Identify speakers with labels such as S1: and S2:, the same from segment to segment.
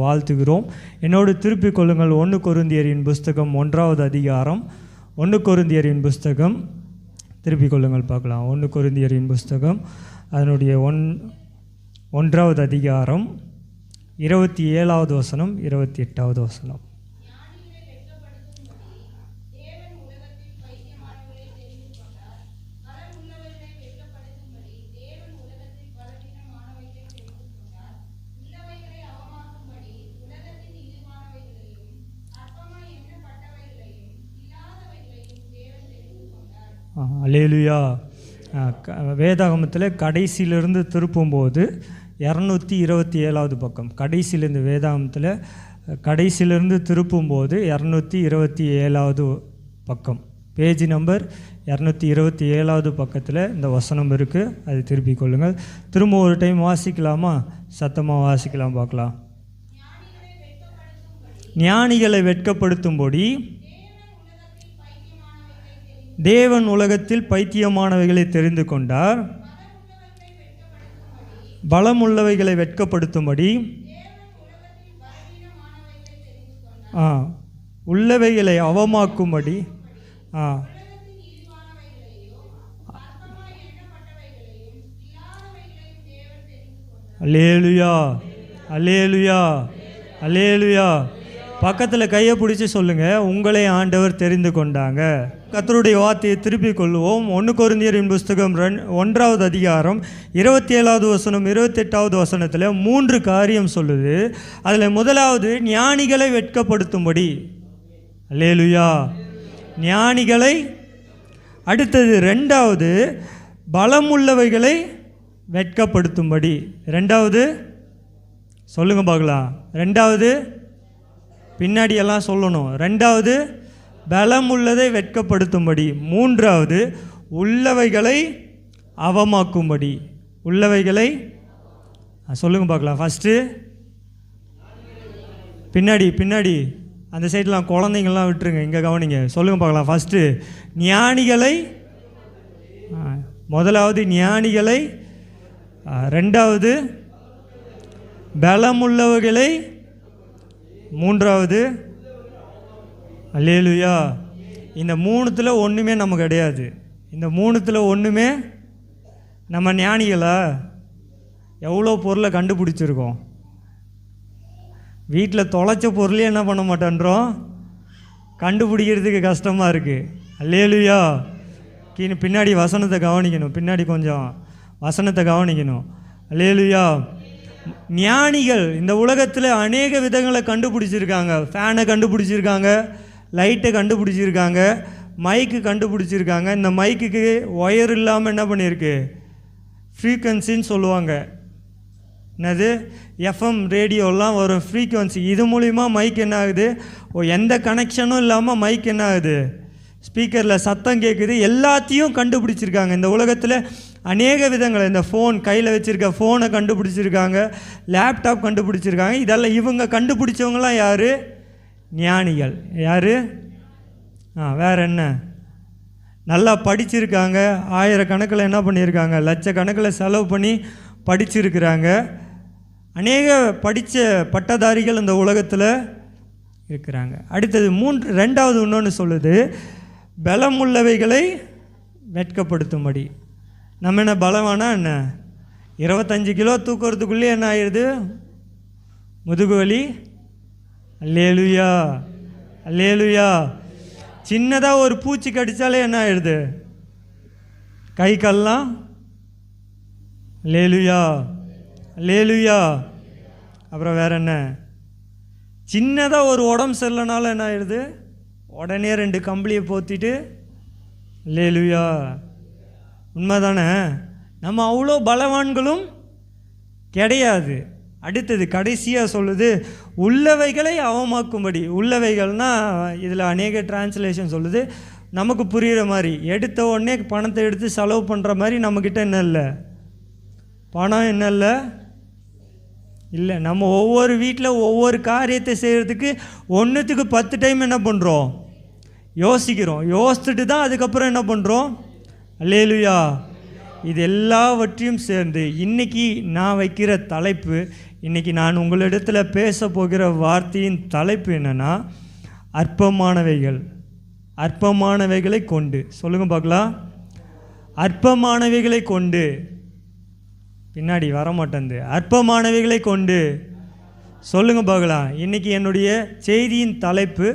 S1: வாழ்த்துகிறோம். என்னோடு திருப்பிக் கொள்ளுங்கள் 1 கொரிந்தியரின் புஸ்தகம் 1வது அதிகாரம். 1 கொரிந்தியரின் புஸ்தகம் திருப்பிக் கொள்ளுங்கள் பார்க்கலாம். 1 கொரிந்தியரின் புஸ்தகம் அதனுடைய 1வது அதிகாரம் 27வது வசனம் 28வது வசனம். அல்லேலூயா. வேதாகமத்தில் கடைசியிலிருந்து திருப்பும்போது 227வது பக்கம். கடைசியிலேருந்து வேதாகமத்தில் கடைசியிலிருந்து திருப்பும்போது 227வது பக்கம், பேஜ் நம்பர் 227வது பக்கத்தில் இந்த வசனம் இருக்குது. அது திருப்பிக் கொள்ளுங்கள். திரும்ப ஒரு டைம் வாசிக்கலாமா? சத்தமாக வாசிக்கலாம் பார்க்கலாம். ஞானிகளை வெட்கப்படுத்தும்படி தேவன் உலகத்தில் பைத்தியமானவைகளை தெரிந்து கொண்டார். பலமுள்ளவைகளை வெட்கப்படுத்தும்படி உள்ளவைகளை அவமாக்கும்படி அல்லேலூயா, அல்லேலூயா, அல்லேலூயா. பக்கத்தில் கையை பிடிச்சி சொல்லுங்கள், உங்களை ஆண்டவர் தெரிந்து கொண்டாங்க. கர்த்தருடைய வார்த்தையை திருப்பிக் கொள்வோம். 1 கொரிந்தியரின் புஸ்தகம் 1வது அதிகாரம் 27வது வசனம் 28வது வசனத்தில் 3 காரியம் சொல்லுது. அதில் முதலாவது ஞானிகளை வெட்கப்படுத்தும்படி. அல்லேலூயா, ஞானிகளை. அடுத்தது 2வது பலமுள்ளவைகளை வெட்கப்படுத்தும்படி. 2வது சொல்லுங்க பார்க்கலாம். 2வது பின்னாடி எல்லாம் சொல்லணும். 2வது பலமுள்ளதை வெட்கப்படுத்தும்படி. 3வது உள்ளவைகளை அவமாக்கும்படி. உள்ளவைகளை சொல்லுங்க பார்க்கலாம். ஃபஸ்ட்டு பின்னாடி அந்த சைட்லாம் குழந்தைங்கள்லாம் விட்டுருங்க, இங்கே கவனிங்க. சொல்லுங்க பார்க்கலாம். ஃபஸ்ட்டு ஞானிகளை, முதலாவது ஞானிகளை, 2வது பலமுள்ளவைகளை, 3வது அல்லேலூயா. இந்த 3த்தில் ஒன்றுமே நம்ம கிடையாது. இந்த 3த்தில் ஒன்றுமே நம்ம ஞானிகளா? எவ்வளோ பொருளை கண்டுபிடிச்சிருக்கோம். வீட்டில் தொலைச்ச பொருளே என்ன பண்ண மாட்டேன்றோம், கண்டுபிடிக்கிறதுக்கு கஷ்டமாக இருக்குது. அல்லேலூயா. பின்னாடி வசனத்தை கவனிக்கணும். பின்னாடி கொஞ்சம் வசனத்தை கவனிக்கணும். அல்லேலூயா. ஞானிகள் இந்த உலகத்தில் அநேக விதங்களை கண்டுபிடிச்சிருக்காங்க. ஃபேனை கண்டுபிடிச்சிருக்காங்க, லைட்டை கண்டுபிடிச்சிருக்காங்க, மைக்கு கண்டுபிடிச்சிருக்காங்க. இந்த மைக்குக்கு ஒயர் இல்லாமல் என்ன பண்ணியிருக்கு, ஃப்ரீக்வன்சின்னு சொல்லுவாங்க. என்னது, எஃப்எம் ரேடியோலாம் வரும் ஃப்ரீக்வன்சி. இது மூலிமா மைக் என்ன ஆகுது, எந்த கனெக்ஷனும் இல்லாமல் மைக் என்ன ஆகுது, ஸ்பீக்கரில் சத்தம் கேட்குது. எல்லாத்தையும் கண்டுபிடிச்சிருக்காங்க. இந்த உலகத்தில் அநேக விதங்கள். இந்த ஃபோன், கையில் வச்சுருக்க ஃபோனை கண்டுபிடிச்சிருக்காங்க, லேப்டாப் கண்டுபிடிச்சிருக்காங்க. இதெல்லாம் இவங்க கண்டுபிடிச்சவங்களாம் யார்? ஞானிகள். யார்? வேறு என்ன? நல்லா படிச்சிருக்காங்க. ஆயிரக்கணக்கில் என்ன பண்ணியிருக்காங்க, லட்சக்கணக்கில் செலவு பண்ணி படிச்சிருக்கிறாங்க. அநேக படித்த பட்டதாரிகள் இந்த உலகத்தில் இருக்கிறாங்க. அடுத்தது 2வது இன்னொன்று சொல்லுது, பலமுள்ளவைகளை வெட்கப்படுத்தும்படி. நம்ம என்ன பலமானா என்ன, 25 கிலோ தூக்கிறதுக்குள்ளே என்ன ஆயிடுது, முதுகு வலி. அல்லேலூயா, அல்லேலூயா. சின்னதாக ஒரு பூச்சி கடித்தாலே என்ன ஆயிடுது, கை கால்லாம். அல்லேலூயா, அல்லேலூயா. அப்புறம் வேறு என்ன, சின்னதாக ஒரு உடம்பு சரியில்லைனாலும் என்ன ஆயிடுது, உடனே 2 கம்பளியை போத்திட்டு. அல்லேலூயா. உண்மை தானே? நம்ம அவ்வளோ பலவான்களும் கிடையாது. அடுத்தது கடைசியாக சொல்லுது, உள்ளவைகளை அவமாக்கும்படி. உள்ளவைகள்னால் இதில் அநேக டிரான்ஸ்லேஷன் சொல்லுது, நமக்கு புரிகிற மாதிரி. எடுத்த உடனே பணத்தை எடுத்து செலவு பண்ணுற மாதிரி நம்மக்கிட்ட என்ன இல்லை, பணம் என்ன இல்லை. நம்ம ஒவ்வொரு வீட்டில் ஒவ்வொரு காரியத்தை செய்கிறதுக்கு 1த்துக்கு 10 டைம் என்ன பண்ணுறோம், யோசிக்கிறோம். யோசிச்சுட்டு தான் அதுக்கப்புறம் என்ன பண்ணுறோம். அல்லேலூயா. இது எல்லாவற்றையும் சேர்ந்து இன்றைக்கி நான் வைக்கிற தலைப்பு, இன்றைக்கி நான் உங்களிடத்தில் பேச போகிற வார்த்தையின் தலைப்பு என்னென்னா அற்பமானவைகள். அற்பமானவைகளை கொண்டு சொல்லுங்கள் பார்க்கலாம். அற்பமானவைகளை கொண்டு, பின்னாடி வரமாட்டேன். அற்பமானவைகளை கொண்டு சொல்லுங்கள் பார்க்கலாம். இன்றைக்கி என்னுடைய செய்தியின் தலைப்பு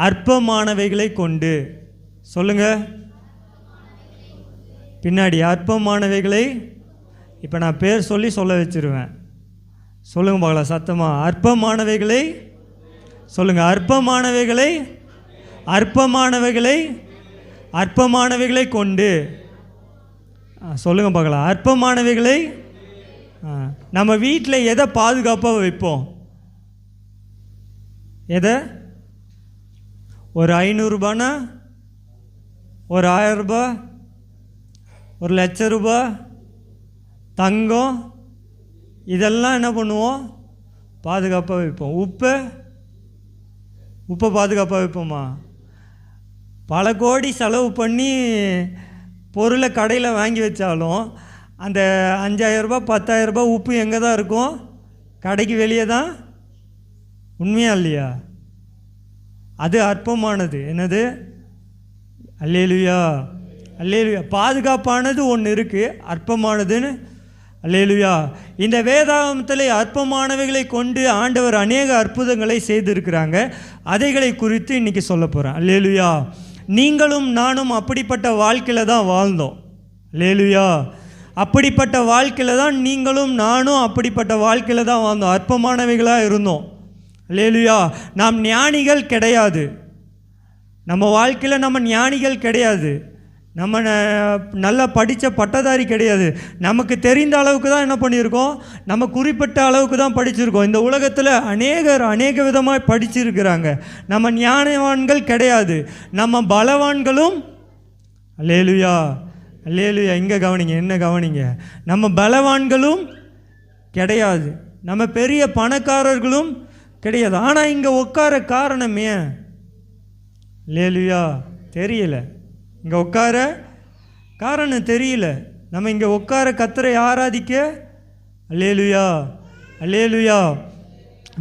S1: அற்பமானவைகளை கொண்டு. சொல்லுங்கள் பின்னாடி அற்பமானவைகளை. இப்போ நான் பேர் சொல்லி சொல்ல வச்சிருவேன். சொல்லுங்கள் பார்க்கலாம் சத்தமாக. அற்பமானவைகளை சொல்லுங்கள். அற்பமானவைகளை, அற்பமானவைகளை, அற்பமானவைகளை கொண்டு சொல்லுங்கள் பார்க்கலாம். அற்பமானவைகளை. நம்ம வீட்டில் எதை பாதுகாப்பாக வைப்போம்? எதை? ஒரு 500 ரூபானா, ஒரு 1000 ரூபாய், ஒரு 1,00,000 ரூபாய், தங்கம், இதெல்லாம் என்ன பண்ணுவோம்? பாதுகாப்பாக வைப்போம். உப்பை பாதுகாப்பாக வைப்போமா? பல கோடி செலவு பண்ணி பொருளை கடையில் வாங்கி வச்சாலும் அந்த 5,000 ரூபாய் 10,000 ரூபாய் உப்பு எங்கே தான் இருக்கும்? கடைக்கு வெளியே தான். உண்மையா இல்லையா? அது அற்பமானது. என்னது? அல்லேலூயா, அல்லேலூயா. பாதுகாப்பானது ஒன்று இருக்குது, அற்பமானதுன்னு. அல்லேலூயா. இந்த வேதாகமத்தில் அற்பமானவைகளை கொண்டு ஆண்டவர் அநேக அற்புதங்களை செய்திருக்கிறாங்க. அதைகளை குறித்து இன்றைக்கி சொல்ல போகிறேன். அல்லேலூயா. நீங்களும் நானும் அப்படிப்பட்ட வாழ்க்கையில் தான் வாழ்ந்தோம். அல்லேலூயா. அப்படிப்பட்ட வாழ்க்கையில் தான் நீங்களும் நானும் அப்படிப்பட்ட வாழ்க்கையில் தான் வாழ்ந்தோம். அற்பமானவைகளாக இருந்தோம். அல்லேலூயா. நாம் ஞானிகள் கிடையாது. நம்ம வாழ்க்கையில் நம்ம ஞானிகள் கிடையாது. நம்ம நல்லா படித்த பட்டதாரி கிடையாது. நமக்கு தெரிந்த அளவுக்கு தான் என்ன பண்ணியிருக்கோம்? நம்ம குறிப்பிட்ட அளவுக்கு தான் படிச்சிருக்கோம். இந்த உலகத்தில் அநேக விதமாக படிச்சிருக்கிறாங்க. நம்ம ஞானவான்கள் கிடையாது. நம்ம பலவான்களும். அல்லேலூயா, அல்லேலூயா. இங்கே கவனிங்க, என்ன கவனிங்க. நம்ம பலவான்களும் கிடையாது. நம்ம பெரிய பணக்காரர்களும் கிடையாது. ஆனால் இங்கே உட்கார காரணமே அல்லேலூயா தெரியல. இங்கே உட்கார காரணம் தெரியல. நம்ம இங்கே உட்கார கர்த்தரை ஆராதிக்க. அல்லேலூயா, அல்லேலூயா.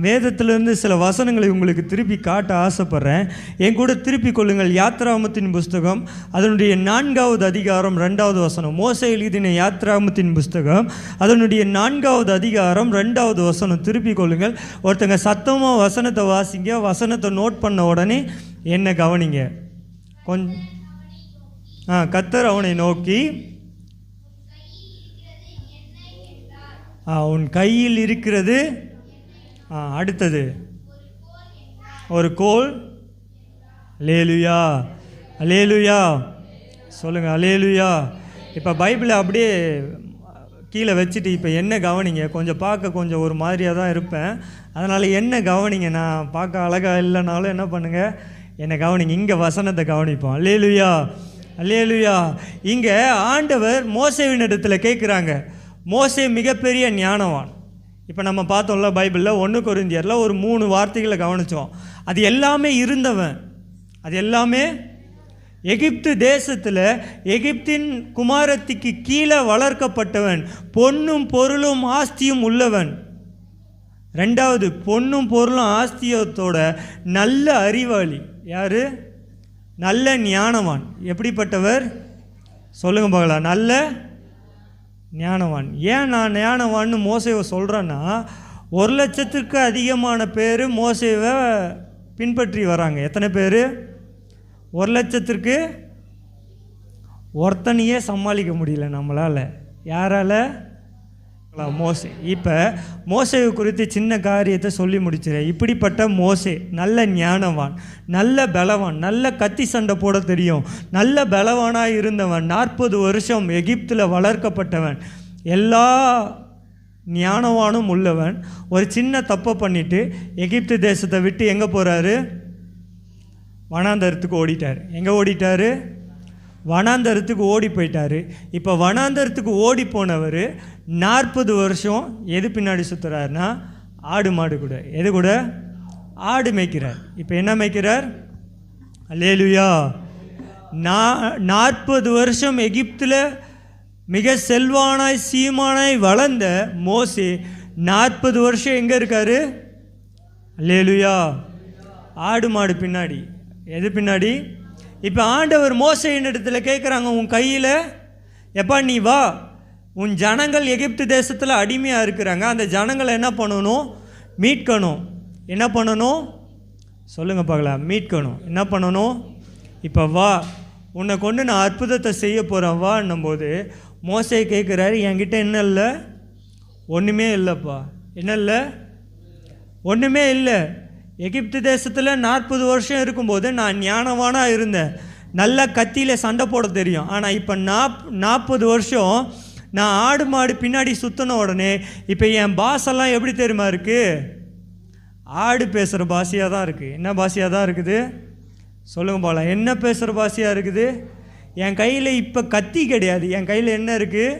S1: வேதத்திலிருந்து சில வசனங்களை உங்களுக்கு திருப்பி காட்ட ஆசைப்பட்றேன். என் கூட திருப்பி கொள்ளுங்கள். யாத்ராகமத்தின் புஸ்தகம் அதனுடைய 4வது அதிகாரம் 2வது வசனம். மோசே எழுதின யாத்ராகமத்தின் புஸ்தகம் அதனுடைய 4வது அதிகாரம் 2வது வசனம். திருப்பி கொள்ளுங்கள். ஒருத்தங்க சத்தமாக வசனத்தை வாசிங்க. வசனத்தை நோட் பண்ண உடனே என்ன கவனிங்க. கொஞ்சம் கர்த்தர் அவனை நோக்கி, உன் கையில் இருக்கிறது. அடுத்தது ஒரு கோல். அல்லேலூயா, அல்லேலூயா. சொல்லுங்கள் அல்லேலூயா. இப்போ பைபிளை அப்படியே கீழே வச்சுட்டு இப்போ என்ன கவனிங்க. கொஞ்சம் பார்க்க கொஞ்சம் ஒரு மாதிரியாக தான் இருப்பேன். அதனால் என்ன கவனிங்க. நான் பார்க்க அழகாக இல்லைனாலும் என்ன பண்ணுங்கள், என்னை கவனிங்க. இங்கே வசனத்தை கவனிப்போம். அல்லேலூயா, அல்லேலூயா. இங்கே ஆண்டவர் மோசேவின் இடத்துல கேட்குறாங்க. மோசே மிகப்பெரிய ஞானவான். இப்போ நம்ம பார்த்தோம்ல பைபிளில் 1 கொரிந்தியரில் ஒரு 3 வார்த்தைகளை கவனித்தோம். அது எல்லாமே இருந்தவன். அது எல்லாமே எகிப்து தேசத்தில் எகிப்தின் குமாரத்திக்கு கீழே வளர்க்கப்பட்டவன். பொன்னும் பொருளும் ஆஸ்தியும் உள்ளவன். 2வது பொன்னும் பொருளும் ஆஸ்தியத்தோட நல்ல அறிவாளி. யார்? நல்ல ஞானவான். எப்படிப்பட்டவர்? சொல்லுங்க பார்க்கலாம். நல்ல ஞானவான். ஏன் நான் ஞானவான்னு மோசேவை சொல்கிறேன்னா, 1,00,000க்கு அதிகமான பேர் மோசேவை பின்பற்றி வராங்க. எத்தனை பேர்? 1,00,000க்கு ஒருத்தனையே சமாளிக்க முடியல நம்மளால். யாரால்? மோசே. இப்போ மோசேவை குறித்து சின்ன காரியத்தை சொல்லி முடிச்சிடறேன். இப்படிப்பட்ட மோசே நல்ல ஞானவான், நல்ல பலவான், நல்ல கத்தி சண்டை போட தெரியும், நல்ல பலவானாக இருந்தவன், 40 வருஷம் எகிப்தில் வளர்க்கப்பட்டவன், எல்லா ஞானவானும் உள்ளவன். ஒரு சின்ன தப்பை பண்ணிவிட்டு எகிப்து தேசத்தை விட்டு எங்கே போகிறாரு? வனாந்தரத்துக்கு ஓடிட்டார். எங்கே ஓடிட்டார்? வனாந்தரத்துக்கு ஓடி போயிட்டார். இப்போ வனாந்தரத்துக்கு ஓடி போனவர் 40 வருஷம் எது பின்னாடி சுற்றுறாருன்னா, ஆடு மாடு கூட. எது கூட? ஆடு மேய்க்கிறார். இப்போ என்ன மேய்க்கிறார்? அல்லேலூயா. 40 வருஷம் எகிப்தில் மிக செல்வானாய் சீமானாய் வளர்ந்த மோசே 40 வருஷம் எங்கே இருக்காரு? அல்லேலூயா, ஆடு மாடு பின்னாடி. எது பின்னாடி? இப்போ ஆண்டவர் மோசேயின் இடத்துல கேட்குறாங்க, உன் கையில் எப்பா நீ வா, உன் ஜனங்கள் எகிப்து தேசத்தில் அடிமையாக இருக்கிறாங்க, அந்த ஜனங்களை என்ன பண்ணணும்? மீட்கணும். என்ன பண்ணணும் சொல்லுங்கள் பார்க்கலாம். மீட்கணும். என்ன பண்ணணும்? இப்போ வா, உன்னை கொண்டு நான் அற்புதத்தை செய்ய போகிறேன் வான்னும் போது மோசே கேட்குறாரு, என்கிட்ட என்ன இல்லை? ஒன்றுமே இல்லைப்பா. என்ன இல்லை? ஒன்றுமே இல்லை. எகிப்து தேசத்தில் 40 வருஷம் இருக்கும்போது நான் ஞானவானாக இருந்தேன், நல்லா கத்தியில் சண்டை போட தெரியும். ஆனால் இப்போ 40 வருஷம் நான் ஆடு மாடு பின்னாடி சுற்றின உடனே இப்போ என் பாஷெல்லாம் எப்படி தெரியுமா இருக்குது? ஆடு பேசுகிற பாஷையாக தான் இருக்குது. என்ன பாஷையாக தான் இருக்குது? சொல்லுங்க போகலாம். என்ன பேசுகிற பாஷையாக இருக்குது? என் கையில் இப்போ கத்தி கிடையாது, என் கையில் என்ன இருக்குது?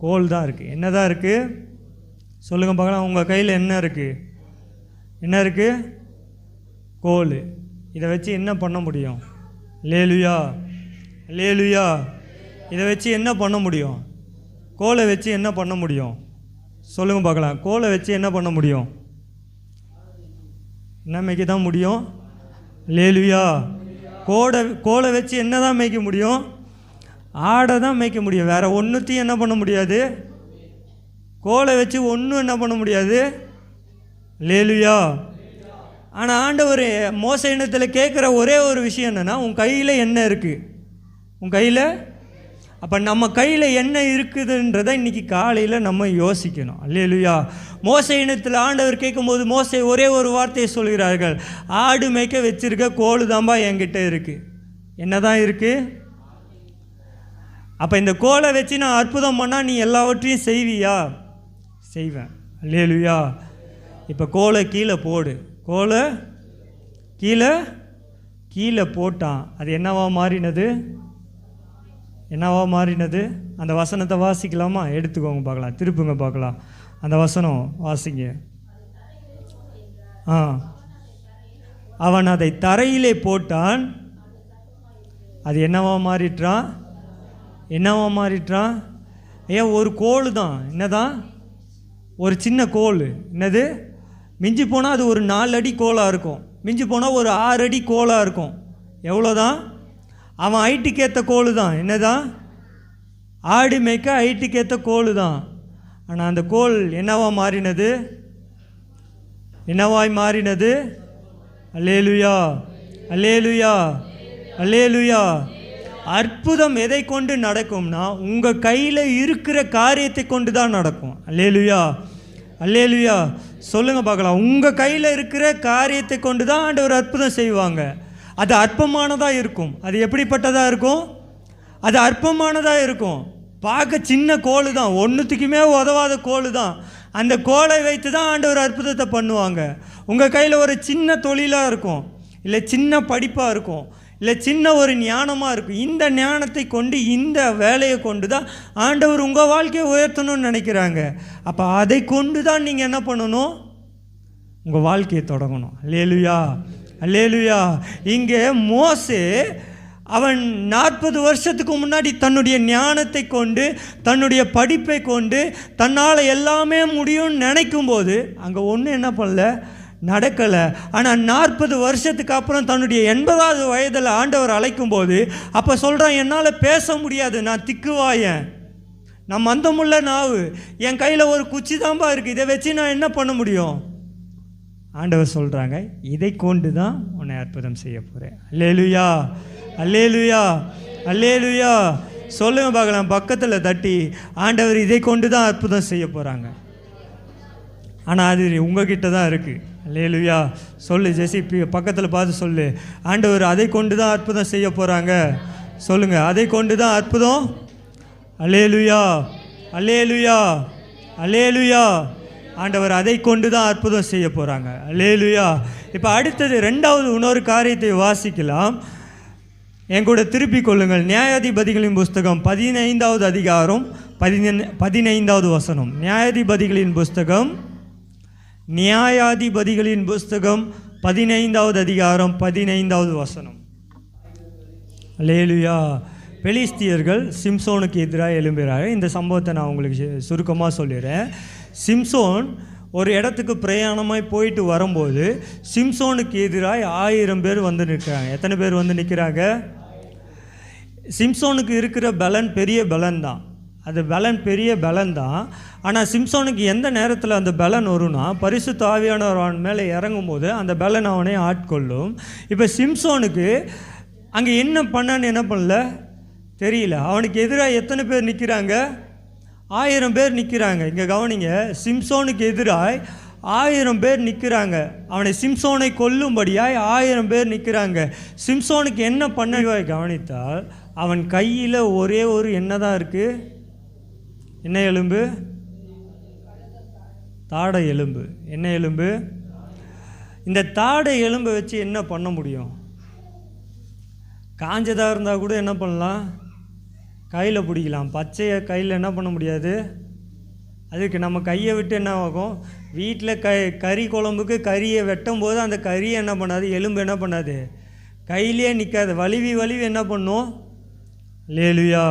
S1: கோல் தான் இருக்குது. என்ன தான் இருக்குது? சொல்லுங்கள் பார்க்கலாம். உங்கள் கையில் என்ன இருக்குது? என்ன இருக்குது? கோல். இதை வச்சு என்ன பண்ண முடியும்? அல்லேலூயா, அல்லேலூயா. இதை வச்சு என்ன பண்ண முடியும்? கோலை வச்சு என்ன பண்ண முடியும்? சொல்லுங்கள் பார்க்கலாம். கோலை வச்சு என்ன பண்ண முடியும்? என்ன மேய்க்க தான் முடியும்? அல்லேலூயா. கோலை வச்சு என்ன தான் மேய்க்க முடியும்? ஆடை தான் மேய்க்க முடியும். வேறு ஒன்றுத்தையும் என்ன பண்ண முடியாது. கோலை வச்சு ஒன்றும் என்ன பண்ண முடியாது. அல்லேலூயா. ஆனால் ஆண்டவர் மோசே இனத்தில் கேட்குற ஒரே ஒரு விஷயம் என்னென்னா, உன் கையில் என்ன இருக்குது? உன் கையில். அப்போ நம்ம கையில் என்ன இருக்குதுன்றதை இன்றைக்கி காலையில் நம்ம யோசிக்கணும். அல்லேலூயா. மோசே இனத்தில் ஆண்டவர் கேட்கும்போது மோசே ஒரே ஒரு வார்த்தையை சொல்கிறார்கள், ஆடு மேய்க்க வச்சிருக்க கோல் தான்பா என்கிட்ட இருக்குது. என்ன தான் இருக்குது? அப்போ இந்த கோலை வச்சு நான் அற்புதம் பண்ணால் நீ எல்லாவற்றையும் செய்வியா? செய்வேன். அல்லேலூயா. இப்போ கோலை கீழே போடு. கோலை கீழே போட்டான். அது என்னவா மாறினது? என்னவா மாறினது? அந்த வசனத்தை வாசிக்கலாமா? எடுத்துக்கோங்க பார்க்கலாம். திருப்புங்க பார்க்கலாம். அந்த வசனம் வாசிங்க. அவன் அதை தரையிலே போட்டான். அது என்னவா மாறிட்டான்? என்னவா மாறிட்டான்? ஏன் ஒரு கோல் தான். என்னதான்? ஒரு சின்ன கோல். என்னது? மிஞ்சி போனால் அது ஒரு 4 அடி கோலாக இருக்கும், மிஞ்சி போனால் ஒரு 6 அடி கோலாக இருக்கும். எவ்வளோதான்? அவன் ஹைட்டுக்கு ஏற்ற கோல் தான். என்னதான்? ஆடு மேய்க்க ஹைட்டுக்கு ஏற்ற கோல் தான். ஆனால் அந்த கோல் என்னவா மாறினது? என்னவாய் மாறினது? அல்லேலூயா, அல்லேலூயா, அல்லேலூயா. அற்புதம் எதை கொண்டு நடக்கும்னா, உங்கள் கையில் இருக்கிற காரியத்தை கொண்டு தான் நடக்கும். அல்லேலூயா, அல்லேலூயா. சொல்லுங்கள் பார்க்கலாம். உங்கள் கையில் இருக்கிற காரியத்தை கொண்டு தான் ஆண்டவர் அற்புதம் செய்வாங்க. அது அற்பமானதாக இருக்கும். அது எப்படிப்பட்டதாக இருக்கும்? அது அற்பமானதாக இருக்கும். பார்க்க சின்ன கோல் தான், ஒன்றுத்துக்குமே உதவாத கோல் தான். அந்த கோலை வைத்து தான் ஆண்டவர் அற்புதத்தை பண்ணுவாங்க. உங்கள் கையில் ஒரு சின்ன தொழிலாக இருக்கும், இல்லை சின்ன படிப்பாக இருக்கும், இல்லை சின்ன ஒரு ஞானமாக இருக்கும். இந்த ஞானத்தை கொண்டு, இந்த வேலையை கொண்டு தான் ஆண்டவர் உங்கள் வாழ்க்கையை உயர்த்தணும்னு நினைக்கிறாங்க. அப்போ அதை கொண்டு தான் நீங்கள் என்ன பண்ணணும்? உங்கள் வாழ்க்கையை தொடங்கணும். அல்லேலூயா, அல்லேலூயா. இங்கே மோசே அவன் 40 வருஷத்துக்கு முன்னாடி தன்னுடைய ஞானத்தை கொண்டு, தன்னுடைய படிப்பை கொண்டு, தன்னால் எல்லாமே முடியும்னு நினைக்கும்போது அங்கே ஒன்றும் என்ன பண்ணல, நடக்கலை. ஆனால் 40 வருஷத்துக்கு அப்புறம் தன்னுடைய 80வது வயதில் ஆண்டவர் அழைக்கும்போது அப்போ சொல்கிறான், என்னால் பேச முடியாது, நான் திக்குவாயன், நான் மந்தமுள்ள நாவு, என் கையில் ஒரு குச்சி தான்பா இருக்குது, இதை வச்சு நான் என்ன பண்ண முடியும்? ஆண்டவர் சொல்கிறாங்க, இதை கொண்டு தான் உன்னை அற்புதம் செய்ய போகிறேன். அல்லேலூயா, அல்லேலூயா, அல்லேலூயா. சொல்லுங்க பார்க்கலாம், பக்கத்தில் தட்டி, ஆண்டவர் இதை கொண்டு தான் அற்புதம் செய்ய போகிறாங்க. ஆனால் அது உங்ககிட்ட தான் இருக்குது. அல்லேலூயா. சொல்லு ஜெசி, பக்கத்தில் பார்த்து சொல்லு, ஆண்டவர் அதை கொண்டு தான் அற்புதம் செய்ய போகிறாங்க. சொல்லுங்கள், அதை கொண்டு தான் அற்புதம். அல்லேலூயா, அல்லேலூயா, அல்லேலூயா. ஆண்டவர் அதை கொண்டு தான் அற்புதம் செய்ய போகிறாங்க. அல்லேலூயா. இப்போ அடுத்தது 2வது இன்னொரு காரியத்தை வாசிக்கலாம். என் கூட திருப்பிக் கொள்ளுங்கள். நியாயாதிபதிகளின் புஸ்தகம் 15வது அதிகாரம் 15வது வசனம். நியாயாதிபதிகளின் புஸ்தகம், நியாயாதிபதிகளின் புஸ்தகம் 15வது அதிகாரம் 15வது வசனம். அல்லேலூயா. பெலிஸ்தியர்கள் சிம்சோனுக்கு எதிராக எழும்புகிறார்கள். இந்த சம்பவத்தை நான் உங்களுக்கு சுருக்கமாக சொல்லிடுறேன். சிம்சோன் ஒரு இடத்துக்கு பிரயாணமாய் போயிட்டு வரும்போது சிம்சோனுக்கு எதிராக 1000 பேர் வந்து நிற்கிறாங்க. எத்தனை பேர் வந்து நிற்கிறாங்க? சிம்சோனுக்கு இருக்கிற பலன் பெரிய பலன் தான், அது பலன் பெரிய பலன் தான். ஆனால் சிம்சோனுக்கு எந்த நேரத்தில் அந்த பலன் வரும்னா, பரிசுத்த ஆவியானவர் அவன் மேலே இறங்கும் போது அந்த பலன் அவனை ஆட்கொள்ளும். இப்போ சிம்சோனுக்கு அங்கே என்ன பண்ணான்னு என்ன பண்ணல தெரியல. அவனுக்கு எதிராக எத்தனை பேர் நிற்கிறாங்க? 1000 பேர் நிற்கிறாங்க. இங்கே கவனிங்க, சிம்சோனுக்கு எதிராக 1000 பேர் நிற்கிறாங்க. அவனை சிம்சோனை கொல்லும்படியாய் 1000 பேர் நிற்கிறாங்க. சிம்சோனுக்கு என்ன பண்ண கவனித்தால், அவன் கையில் ஒரே ஒரு என்னதான் இருக்குது? என்ன எலும்பு? தாடை எலும்பு. என்ன எலும்பு? இந்த தாடை எலும்பை வச்சு என்ன பண்ண முடியும்? காஞ்சதாக இருந்தால் கூட என்ன பண்ணலாம்? கையில் பிடிக்கலாம். பச்சையை கையில் என்ன பண்ண முடியாது. அதுக்கு நம்ம கையை விட்டு என்ன ஆகும்? வீட்டில் கறி குழம்புக்கு கறியை வெட்டும் போது அந்த கறியை என்ன பண்ணாது, எலும்பு என்ன பண்ணாது, கையிலே நிற்காது, வலிவி என்ன பண்ணும்? அல்லேலூயா,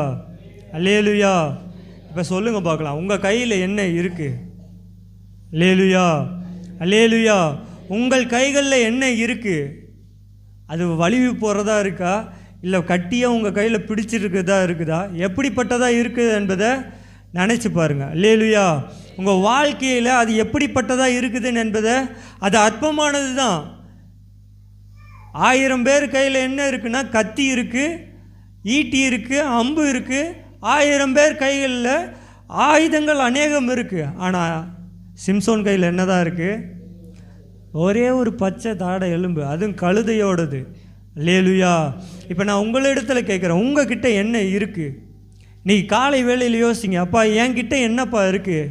S1: அல்லேலூயா. இப்போ சொல்லுங்கள் பார்க்கலாம், உங்கள் கையில் என்ன இருக்குது? அல்லேலூயா, அல்லேலூயா. உங்கள் கைகளில் என்ன இருக்குது? அது வலிவி போகிறதா இருக்கா, இல்லை கட்டியாக உங்கள் கையில் பிடிச்சிருக்கிறதா இருக்குதா, எப்படிப்பட்டதாக இருக்குது என்பதை நினச்சி பாருங்கள். அல்லேலூயா. உங்கள் வாழ்க்கையில் அது எப்படிப்பட்டதாக இருக்குதுன்னு என்பதை, அது அற்பமானது தான். 1000 பேர் கையில் என்ன இருக்குன்னா, கத்தி இருக்குது, ஈட்டி இருக்குது, அம்பு இருக்குது. 1000 பேர் கைகளில் ஆயுதங்கள் அநேகம் இருக்குது. ஆனால் சிம்சோன் கையில் என்ன தான் இருக்குது? ஒரே ஒரு பச்சை தாடை எலும்பு, அதுவும் கழுதையோடது. அல்லேலூயா. இப்போ நான் உங்களிடத்தில் கேட்குறேன், உங்ககிட்ட என்ன இருக்குது? நீ காலை வேளையில் யோசிங்க, அப்பா என்கிட்ட என்னப்பா இருக்குது?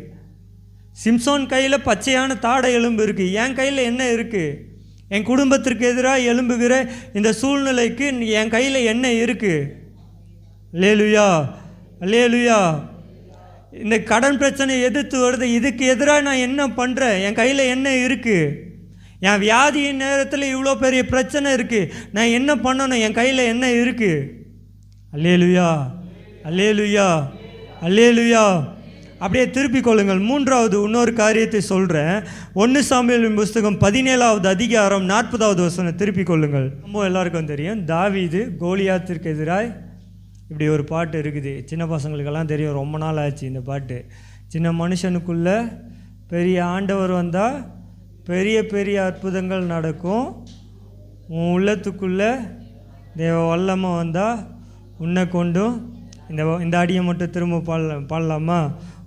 S1: சிம்சோன் கையில் பச்சையான தாடை எலும்பு இருக்குது, என் கையில் என்ன இருக்குது? என் குடும்பத்திற்கு எதிராக எழும்புகிற இந்த சூழ்நிலைக்கு என் கையில் என்ன இருக்குது? அல்லேலூயா, அல்லேலூயா. இந்த கடன் பிரச்சனை எதிர்த்து வருது, இதுக்கு எதிராக நான் என்ன பண்ணுறேன்? என் கையில் என்ன இருக்குது? என் வியாதியின் நேரத்தில் இவ்வளோ பெரிய பிரச்சனை இருக்குது, நான் என்ன பண்ணணும்? என் கையில் என்ன இருக்குது? அல்லேலூயா, அல்லேலூயா, அல்லேலூயா. அப்படியே திருப்பிக் கொள்ளுங்கள். மூன்றாவது இன்னொரு காரியத்தை சொல்கிறேன். 1 சாமுவேலின் புஸ்தகம் 17வது அதிகாரம் 40வது வசனம் திருப்பிக் கொள்ளுங்கள். நம்ம எல்லாருக்கும் தெரியும், தாவீது கோலியாத்திற்கு எதிராக இப்படி ஒரு பாட்டு இருக்குது. சின்ன பசங்களுக்கெல்லாம் தெரியும், ரொம்ப நாள் ஆச்சு இந்த பாட்டு. சின்ன மனுஷனுக்குள்ளே பெரிய ஆண்டவர் வந்தால் பெரிய பெரிய அற்புதங்கள் நடக்கும். உன் உள்ளத்துக்குள்ளே தேவ வல்லமை வந்தால் உன்னை கொண்டும். இந்த அடியை மட்டும் திரும்ப பாடலாமா?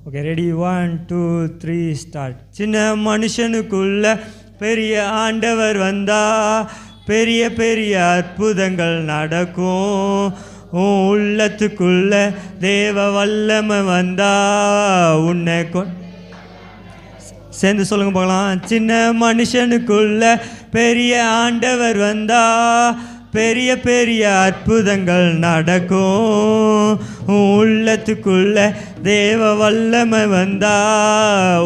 S1: Okay, ready, 1 2 3 start. சின்ன மனுஷனுக்குள்ள பெரிய ஆண்டவர் வந்தா பெரிய பெரிய அற்புதங்கள் நடக்கும். உன் உள்ளத்துக்குள்ள தேவ வல்லமை வந்தா உன்னை சேர்ந்து சொல்லுங்க பார்க்கலாம். சின்ன மனுஷனுக்குள்ள பெரிய ஆண்டவர் வந்தா பெரிய பெரிய அற்புதங்கள் நடக்கும். உள்ளத்துக்குள்ள தேவ வல்லமை வந்தா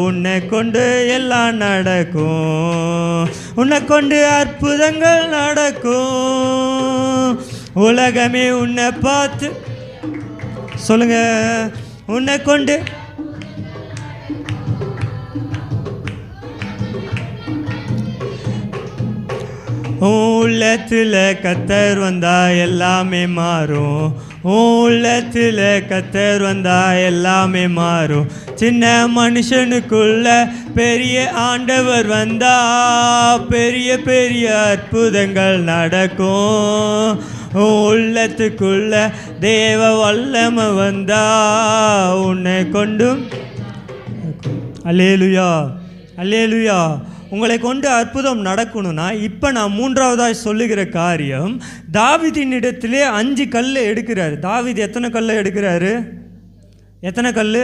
S1: உன்னை கொண்டு எல்லாம் நடக்கும். உன்னை கொண்டு அற்புதங்கள் நடக்கும். உலகமே உன்னை பார்த்து சொல்லுங்க, உன்னை கொண்டு உள்ளத்தில் கத்தர் வந்தா எல்லாமே மாறும். உள்ளத்தில் கத்தர் வந்தா எல்லாமே மாறும். சின்ன மனுஷனுக்குள்ள பெரிய ஆண்டவர் வந்தா பெரிய பெரிய அற்புதங்கள் நடக்கும். உள்ளத்துக்குள்ள தேவ வல்லமை வந்தா உன்னை கொண்டும். அல்லேலூயா, அல்லேலூயா. உங்களை கொண்டு அற்புதம் நடக்கணும்னா இப்போ நான் மூன்றாவதாக சொல்லுகிற காரியம், தாவீதின் இடத்திலே 5 கல் எடுக்கிறார். தாவீது எத்தனை கல்லை எடுக்கிறாரு? எத்தனை கல்?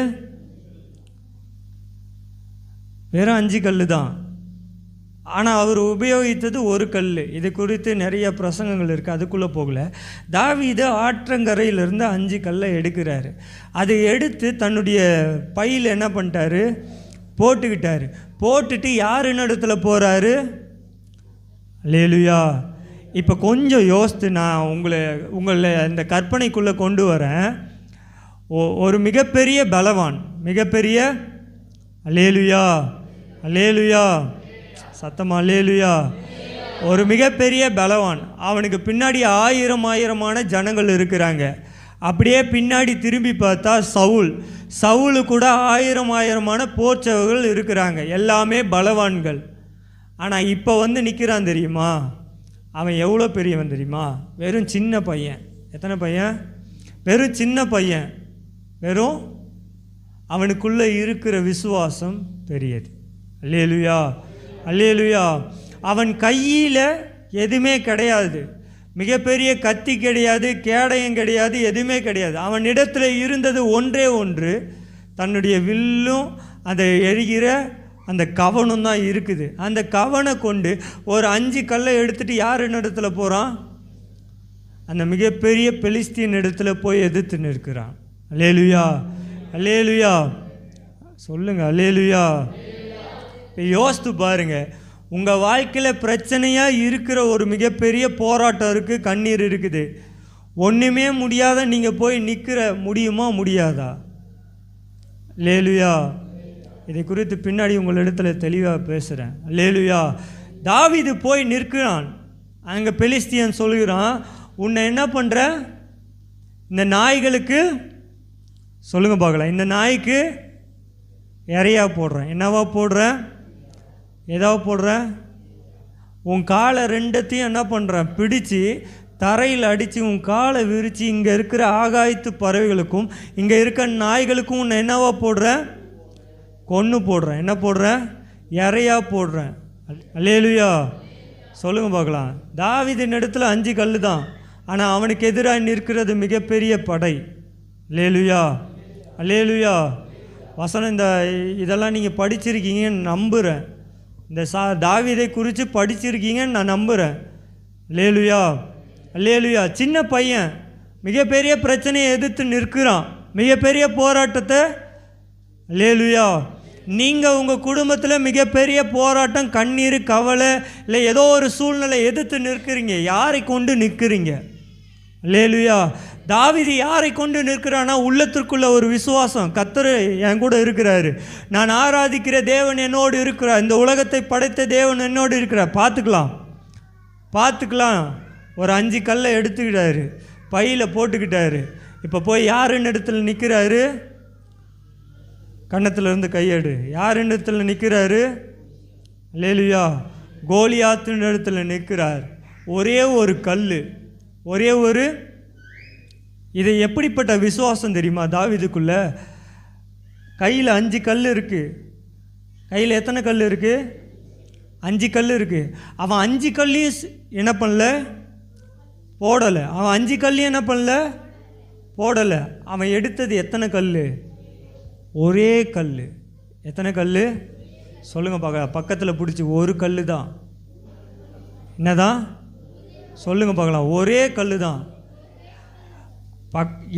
S1: வெறும் 5 கல் தான். ஆனால் அவர் உபயோகித்தது ஒரு கல். இது குறித்து நிறைய பிரசங்கங்கள் இருக்குது, அதுக்குள்ளே போகல. தாவீது ஆற்றங்கரையிலிருந்து 5 கல்லை எடுக்கிறாரு. அதை எடுத்து தன்னுடைய பையில் என்ன பண்ணிட்டாரு? போட்டுக்கிட்டாரு. போட்டுட்டு யார் இடத்துல போகிறாரு? அல்லேலூயா. இப்போ கொஞ்சம் யோசித்து நான் உங்களை இந்த கற்பனைக்குள்ளே கொண்டு வரேன். ஒரு மிகப்பெரிய பலவான், மிகப்பெரிய அல்லேலுயா, அல்லேலுயா, சத்தமா அல்லேலுயா. ஒரு மிகப்பெரிய பலவான், அவனுக்கு பின்னாடி ஆயிரமான ஜனங்கள் இருக்கிறாங்க. அப்படியே பின்னாடி திரும்பி பார்த்தா சவுல் கூட ஆயிரமான போர்ச்சவர்கள் இருக்கிறாங்க, எல்லாமே பலவான்கள். ஆனால் இப்போ நிற்கிறான் தெரியுமா? அவன் எவ்வளோ பெரியவன் தெரியுமா? வெறும் சின்ன பையன். எத்தனை பையன்? வெறும் சின்ன பையன். வெறும் அவனுக்குள்ளே இருக்கிற விசுவாசம் பெரியது. அல்லேலுயா, அல்லேலுயா. அவன் கையில் எதுவுமே கிடையாது, மிகப்பெரிய கத்தி கிடையாது, கேடயம் கிடையாது, எதுவுமே கிடையாது. அவன் இடத்துல இருந்தது ஒன்றே ஒன்று, தன்னுடைய வில்லும் அந்த எரிகிற அந்த கவனம் தான் இருக்குது. அந்த கவனை கொண்டு ஒரு 5 கல்லை எடுத்துகிட்டு யார் இடத்துல போகிறான்? அந்த மிகப்பெரிய பெலிஸ்தீன் இடத்துல போய் எதிர்த்து நிற்கிறான். அல்லேலுயா, அல்லேலுயா, சொல்லுங்க அல்லேலுயா. இப்போ யோசித்து பாருங்க, உங்கள் வாழ்க்கையில் பிரச்சனையாக இருக்கிற ஒரு மிகப்பெரிய போராட்டம் இருக்குது, கண்ணீர் இருக்குது. ஒன்றுமே முடியாத நீங்கள் போய் நிற்கிற முடியுமா? முடியாதா? அல்லேலுயா. இதை குறித்து பின்னாடி உங்களிடத்தில் தெளிவாக பேசுகிறேன். அல்லேலுயா. தாவீது போய் நிற்கிறான். அங்கே பெலிஸ்தியன் சொல்கிறான், உன்னை என்ன பண்ணுற? இந்த நாய்களுக்கு சொல்லுங்க பார்க்கலாம், இந்த நாய்க்கு இறையா போடுறேன். என்னவா போடுறேன்? ஏதாவது போடுறேன்? உன் காலை ரெண்டத்தையும் என்ன பண்ணுறேன்? பிடிச்சி தரையில் அடித்து உன் காலை விரித்து இங்கே இருக்கிற ஆகாயத்து பறவைகளுக்கும் இங்கே இருக்கிற நாய்களுக்கும் உன்னை என்னவா போடுறேன்? கொன்று போடுறேன். என்ன போடுறேன்? இறையா போடுறேன். அல்லேலுயா. சொல்லுங்க பார்க்கலாம். தாவீதின் இடத்துல 5 கல் தான், ஆனால் அவனுக்கு எதிராக நிற்கிறது மிகப்பெரிய படை. அல்லேலுயா, அல்லேலுயா. வசனம் இதெல்லாம் நீங்கள் படிச்சிருக்கீங்கன்னு நம்புகிறேன். இந்த தாவீதை குறித்து படிச்சிருக்கீங்கன்னு நான் நம்புகிறேன். அல்லேலுயா, அல்லேலுயா. சின்ன பையன் மிகப்பெரிய பிரச்சனையை எதிர்த்து நிற்கிறான், மிகப்பெரிய போராட்டத்தை. அல்லேலுயா. நீங்கள் உங்கள் குடும்பத்தில் மிகப்பெரிய போராட்டம், கண்ணீர், கவலை, இல்லை ஏதோ ஒரு சூழ்நிலை எதிர்த்து நிற்கிறீங்க. யாரை கொண்டு நிற்கிறீங்க? அல்லேலுயா. தாவீது யாரை கொண்டு நிற்கிறான்னா, உள்ளத்திற்குள்ள ஒரு விசுவாசம். கர்த்தர் என் கூட இருக்கிறாரு, நான் ஆராதிக்கிற தேவன் என்னோடு இருக்கிறார், இந்த உலகத்தை படைத்த தேவன் என்னோடு இருக்கிறார், பார்த்துக்கலாம். ஒரு 5 கல்லை எடுத்துக்கிட்டாரு, பையில் போட்டுக்கிட்டாரு. இப்போ போய் யாருன்னு இடத்துல நிற்கிறாரு? கன்னத்தில் இருந்து கையெடு. யாருன்னு இடத்துல நிற்கிறாரு? அல்லேலுயா. கோலியாத்துன்னு இடத்துல நிற்கிறார். ஒரே ஒரு கல், ஒரே ஒரு. இது எப்படிப்பட்ட விசுவாசம் தெரியுமா? தாவீதுக்குள்ள கையில் 5 கல் இருக்குது. கையில் எத்தனை கல் இருக்குது? 5 கல் இருக்குது. அவன் 5 கல்லையும் என்ன பண்ணல? போடலை. அவன் 5 கல்லையும் என்ன பண்ணல? போடலை. அவன் எடுத்தது எத்தனை கல்? ஒரே கல். எத்தனை கல்? சொல்லுங்க பார்க்கலாம். பக்கத்தில் பிடிச்சி ஒரு கல் தான். என்னதான்? சொல்லுங்க பார்க்கலாம். ஒரே கல் தான்.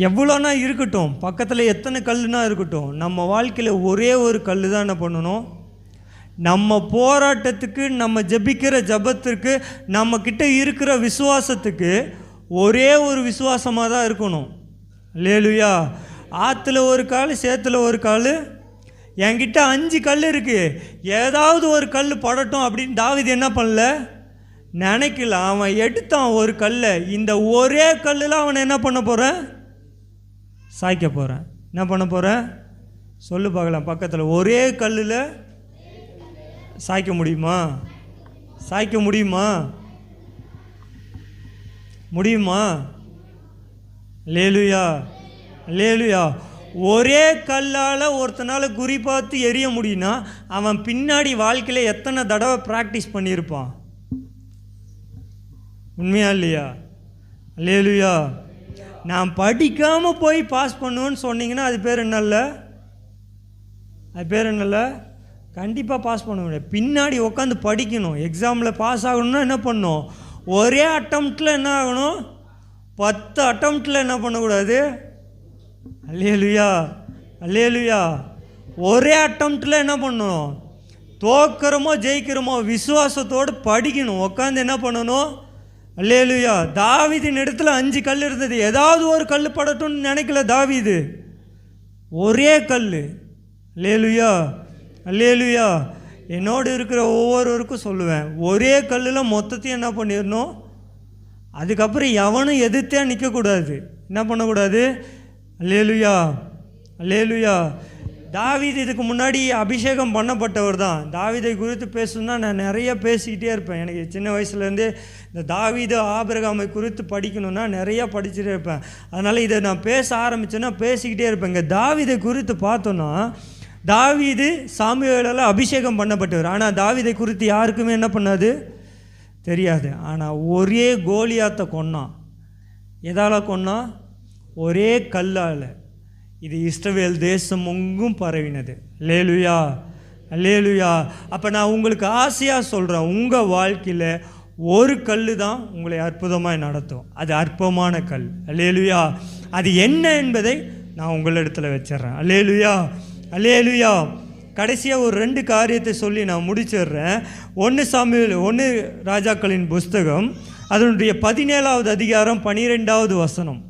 S1: எவ்வளோனா இருக்கட்டும், பக்கத்தில் எத்தனை கல்லுனா இருக்கட்டும், நம்ம வாழ்க்கையில் ஒரே ஒரு கல் தான் என்ன பண்ணணும்? நம்ம போராட்டத்துக்கு, நம்ம ஜெபிக்கிற ஜபத்திற்கு, நம்மக்கிட்ட இருக்கிற விசுவாசத்துக்கு ஒரே ஒரு விசுவாசமாக தான் இருக்கணும். அல்லேலுயா. ஆற்றுல ஒரு கால், சேத்துல ஒரு கால். என்கிட்ட 5 கல் இருக்குது, ஏதாவது ஒரு கல் படட்டும் அப்படின்னு தாவீது என்ன பண்ணல? நினைக்கல. அவன் எடுத்தான் ஒரு கல்லை. இந்த ஒரே கல்லில் அவனை என்ன பண்ண போகிறேன்? சாய்க்க போகிறேன். என்ன பண்ண போகிறேன்? சொல்லு பார்க்கலாம். பக்கத்தில் ஒரே கல்லில் சாய்க்க முடியுமா? சாய்க்க முடியுமா? முடியுமா? அல்லேலுயா, அல்லேலுயா. ஒரே கல்லால் ஒருத்தனால் குறி பார்த்து எரிய முடியும்னா அவன் பின்னாடி வாழ்க்கையில் எத்தனை தடவை ப்ராக்டிஸ் பண்ணியிருப்பான்? உண்மையா இல்லையா? அல்லேலுயா. நான் படிக்காமல் போய் பாஸ் பண்ணுவேன்னு சொன்னீங்கன்னா அது பேர் என்னல்ல? அது பேர் என்னல்ல? கண்டிப்பாக பாஸ் பண்ண முடியாது. பின்னாடி உட்காந்து படிக்கணும். எக்ஸாமில் பாஸ் ஆகணும்னா என்ன பண்ணணும்? ஒரே அட்டம்ப்டில் என்ன ஆகணும்? 10 அட்டம்ப்டில் என்ன பண்ணக்கூடாது? அல்லேலுயா, அல்லேலுயா. ஒரே அட்டம்ப்டில் என்ன பண்ணணும்? தோக்கிறோமோ ஜெயிக்கிறோமோ விசுவாசத்தோடு படிக்கணும். உட்காந்து என்ன பண்ணணும்? அல்லேலுயா. தாவீதின் இடத்துல 5 கல் இருந்தது, ஏதாவது ஒரு கல் படட்டும்னு நினைக்கல தாவீது. ஒரே கல். அல்லேலுயா, அல்லேலூயா. என்னோடு இருக்கிற ஒவ்வொருவருக்கும் சொல்லுவேன், ஒரே கல்லில் மொத்தத்தையும் என்ன பண்ணிடணும். அதுக்கப்புறம் எவனும் எதிர்த்தே நிற்கக்கூடாது. என்ன பண்ணக்கூடாது. அல்லேலூயா, அல்லேலூயா. தாவீது இதுக்கு முன்னாடி அபிஷேகம் பண்ணப்பட்டவர் தான். தாவீதை குறித்து பேசணுன்னா நான் நிறைய பேசிக்கிட்டே இருப்பேன். எனக்கு சின்ன வயசுலேருந்தே இந்த தாவீது ஆபிரகாமை குறித்து படிக்கணுன்னா நிறையா படிச்சுட்டே இருப்பேன். அதனால் இதை நான் பேச ஆரம்பித்தேன்னா பேசிக்கிட்டே இருப்பேன். இங்கே தாவீதை குறித்து பார்த்தோன்னா, தாவீது சாமுவேலால் அபிஷேகம் பண்ணப்பட்டவர். ஆனால் தாவீதை குறித்து யாருக்குமே என்ன பண்ணாது தெரியாது. ஆனால் ஒரே கோலியாத்தை கொன்னான். எதால் கொன்னான்? ஒரே கல்லால். இது இஸ்ரவேல் தேசம் எங்கும் பரவினது. அல்லேலூயா, அல்லேலூயா. அப்போ நான் உங்களுக்கு ஆசையாக சொல்கிறேன், உங்கள் வாழ்க்கையில் ஒரு கல் தான் உங்களை அற்புதமாக நடத்தும். அது அற்பமான கல். அல்லேலூயா. அது என்ன என்பதை நான் உங்களிடத்தில் வச்சிட்றேன். அல்லேலூயா, அல்லேலூயா. கடைசியாக ஒரு 2 காரியத்தை சொல்லி நான் முடிச்சிடுறேன். 1 ராஜாக்களின் புஸ்தகம் அதனுடைய 17வது அதிகாரம் 12வது வசனம்.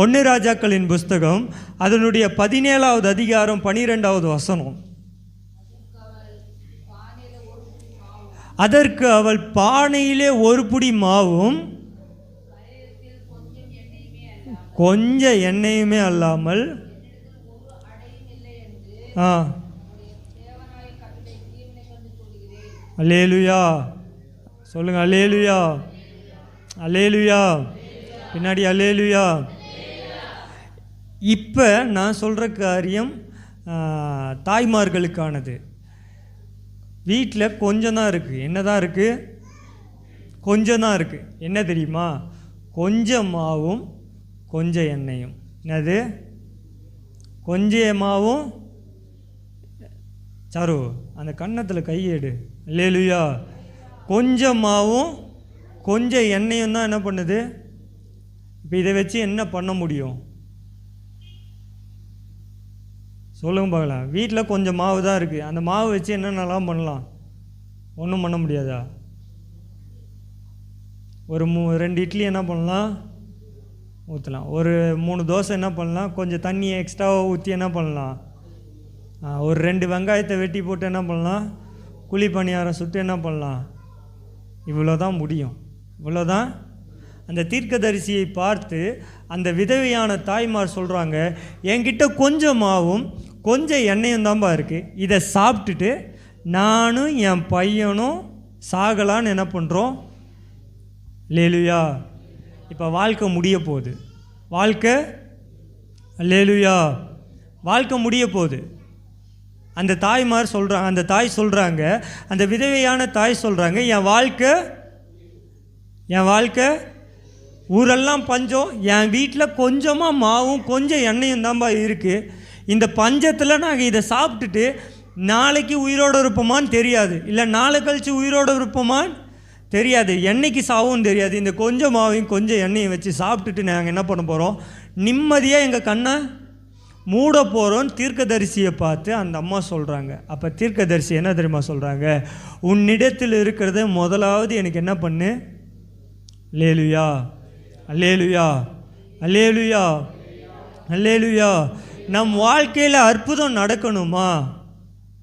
S1: 1 ராஜாக்களின் புஸ்தகம் அதனுடைய 17வது அதிகாரம் 12வது வசனம். அதற்கு அவள் பானையிலே ஒரு புடி மாவும் கொஞ்சம் எண்ணெயுமே அல்லாமல் அல்லேலூயா சொல்லுங்க. அல்லேலூயா, அல்லேலூயா. பின்னாடி அல்லேலூயா. இப்போ நான் சொல்கிற காரியம் தாய்மார்களுக்கானது. வீட்டில் கொஞ்சம் தான் இருக்குது. என்ன தான் இருக்குது? கொஞ்சம் தான் இருக்குது. என்ன தெரியுமா? கொஞ்சம் மாவும் கொஞ்சம் எண்ணெயும். என்னது? கொஞ்சம் மாவும். சாரு அந்த கன்னத்தில் கையேடு. அல்லேலூயா. கொஞ்சம் மாவும் கொஞ்சம் எண்ணெயும் தான் என்ன பண்ணுது. இப்போ இதை வச்சு என்ன பண்ண முடியும் சொல்லுங்க பார்க்கலாம். வீட்டில் கொஞ்சம் மாவு தான் இருக்குது. அந்த மாவு வச்சு என்னென்னலாம் பண்ணலாம்? ஒன்றும் பண்ண முடியாதா? ஒரு 2 இட்லி என்ன பண்ணலாம்? ஊற்றலாம். ஒரு 3 தோசை என்ன பண்ணலாம்? கொஞ்சம் தண்ணியை எக்ஸ்ட்ராவாக ஊற்றி என்ன பண்ணலாம்? ஒரு 2 வெங்காயத்தை வெட்டி போட்டு என்ன பண்ணலாம்? குழி பணியாரம் சுட்டு என்ன பண்ணலாம்? இவ்வளோ தான் முடியும். இவ்வளோ தான். அந்த தீர்க்கதரிசியை பார்த்து அந்த விதவையான தாய்மார் சொல்கிறாங்க, என்கிட்ட கொஞ்சம் மாவும் கொஞ்சம் எண்ணெயும் தான்பா இருக்குது. இதை சாப்பிட்டுட்டு நானும் என் பையனும் சாகலான்னு என்ன பண்ணுறோம்? அல்லேலூயா. இப்போ வாழ்க்கை முடிய போகுது. வாழ்க்கை அல்லேலூயா, வாழ்க்கை முடிய போகுது. அந்த தாய்மார் சொல்கிறாங்க, அந்த தாய் சொல்கிறாங்க, அந்த விதவையான தாய் சொல்கிறாங்க, என் வாழ்க்கை ஊரெல்லாம் பஞ்சம், என் வீட்டில் கொஞ்சமாக மாவும் கொஞ்சம் எண்ணெயும் தான்பா இருக்குது. இந்த பஞ்சத்தில் நாங்கள் இதை சாப்பிட்டுட்டு நாளைக்கு உயிரோடு இருப்போமான்னு தெரியாது, இல்லை நாளை கழித்து உயிரோடு இருப்போமான்னு தெரியாது, என்னைக்கு சாவும் தெரியாது. இந்த கொஞ்சம் மாவையும் கொஞ்சம் எண்ணெயும் வச்சு சாப்பிட்டுட்டு நாங்கள் என்ன பண்ண போகிறோம்? நிம்மதியாக எங்கள் கண்ணை மூட போகிறோம். தீர்க்கதரிசியை பார்த்து அந்த அம்மா சொல்கிறாங்க. அப்போ தீர்க்கதரிசி என்ன தெரியுமா சொல்கிறாங்க? உன்னிடத்தில் இருக்கிறத முதலாவது எனக்கு என்ன பண்ணு? அல்லேலூயா, அல்லேலூயா, அல்லேலூயா, அல்லேலூயா. நம் வாழ்க்கையில் அற்புதம் நடக்கணுமா?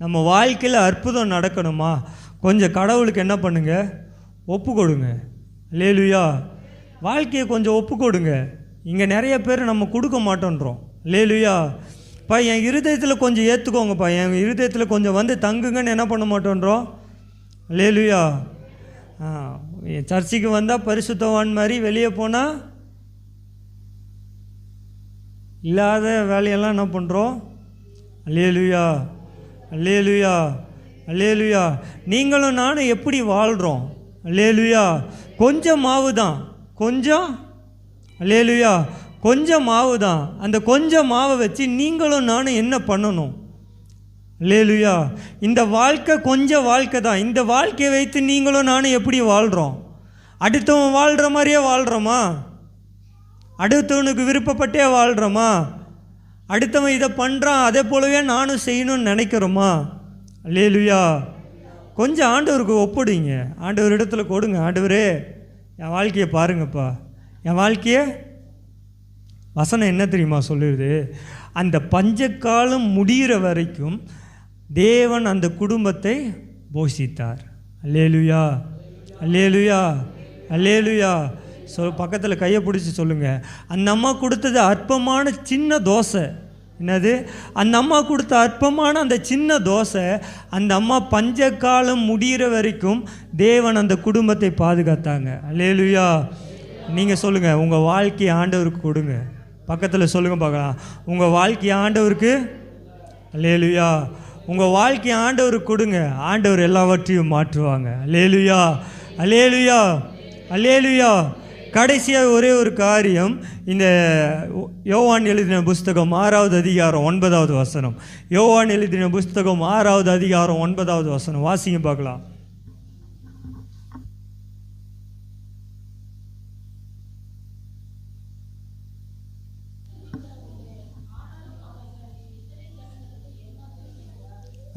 S1: நம்ம வாழ்க்கையில் அற்புதம் நடக்கணுமா? கொஞ்சம் கடவுளுக்கு என்ன பண்ணுங்க? ஒப்பு கொடுங்க. அல்லேலூயா. வாழ்க்கையை கொஞ்சம் ஒப்பு கொடுங்க. இங்கே நிறைய பேர் நம்ம கொடுக்க மாட்டோன்றோம். அல்லேலூயா. பா என் இருதயத்தில் கொஞ்சம் ஏற்றுக்கோங்கப்பா, என் இருதயத்தில் கொஞ்சம் வந்து தங்குங்கன்னு என்ன பண்ண மாட்டோன்றோம். அல்லேலூயா. சர்ச்சுக்கு வந்தால் பரிசுத்தவான் மாதிரி, வெளியே போனால் இல்லாத வேலையெல்லாம் என்ன பண்ணுறோம்? அல்லேலூயா, அல்லேலூயா, அல்லேலூயா. நீங்களும் நானும் எப்படி வாழ்கிறோம்? அல்லேலூயா. கொஞ்சம் மாவு தான், கொஞ்சம் அல்லேலூயா, கொஞ்சம் மாவு தான். அந்த கொஞ்சம் மாவை வச்சு நீங்களும் நானும் என்ன பண்ணணும்? அல்லேலூயா. இந்த வாழ்க்கை கொஞ்சம் வாழ்க்கை தான். இந்த வாழ்க்கையை வைத்து நீங்களும் நானும் எப்படி வாழ்கிறோம்? அடுத்தவன் வாழ்கிற மாதிரியே வாழ்கிறோமா? அடுத்தவனுக்கு விருப்பப்பட்டே வாழ்கிறோமா? அடுத்தவன் இதை பண்ணுறான் அதே போலவே நானும் செய்யணும்னு நினைக்கிறோமா? அல்லேலூயா. கொஞ்சம் ஆண்டவருக்கு ஒப்பிடுங்க, ஆண்டவர் இடத்துல கொடுங்க. ஆண்டவரே என் வாழ்க்கையை பாருங்கப்பா, என் வாழ்க்கையை. வசனம் என்ன தெரியுமா சொல்லுது? அந்த பஞ்சக்காலம் முடிகிற வரைக்கும் தேவன் அந்த குடும்பத்தை போஷித்தார். அல்லேலுயா, அல்லேலுயா, அல்லேலுயா. பக்கத்தில் கையை பிடிச்சி சொல்லுங்கள், அந்த அம்மா கொடுத்தது அற்பமான சின்ன தோசை. என்னது? அந்த அம்மா கொடுத்த அற்பமான அந்த சின்ன தோசை, அந்த அம்மா பஞ்சகாலம் முடிகிற வரைக்கும் தேவன் அந்த குடும்பத்தை பாதுகாத்தாங்க. அல்லேலுயா. நீங்கள் சொல்லுங்கள், உங்கள் வாழ்க்கையை ஆண்டவருக்கு கொடுங்க. பக்கத்தில் சொல்லுங்கள் பார்க்கலாம், உங்கள் வாழ்க்கையை ஆண்டவருக்கு. அல்லேலுயா. உங்கள் வாழ்க்கையை ஆண்டவருக்கு கொடுங்க, ஆண்டவர் எல்லாவற்றையும் மாற்றுவாங்க. அல்லேலுயா, அல்லேலுயா, அல்லேலுயா. கடைசியாக ஒரே ஒரு காரியம், இந்த யோவான் எழுதின புஸ்தகம் 6வது அதிகாரம் 9வது வசனம். யோவான் எழுதின புஸ்தகம் 6வது அதிகாரம் 9வது வசனம் வாசிங்க பார்க்கலாம்.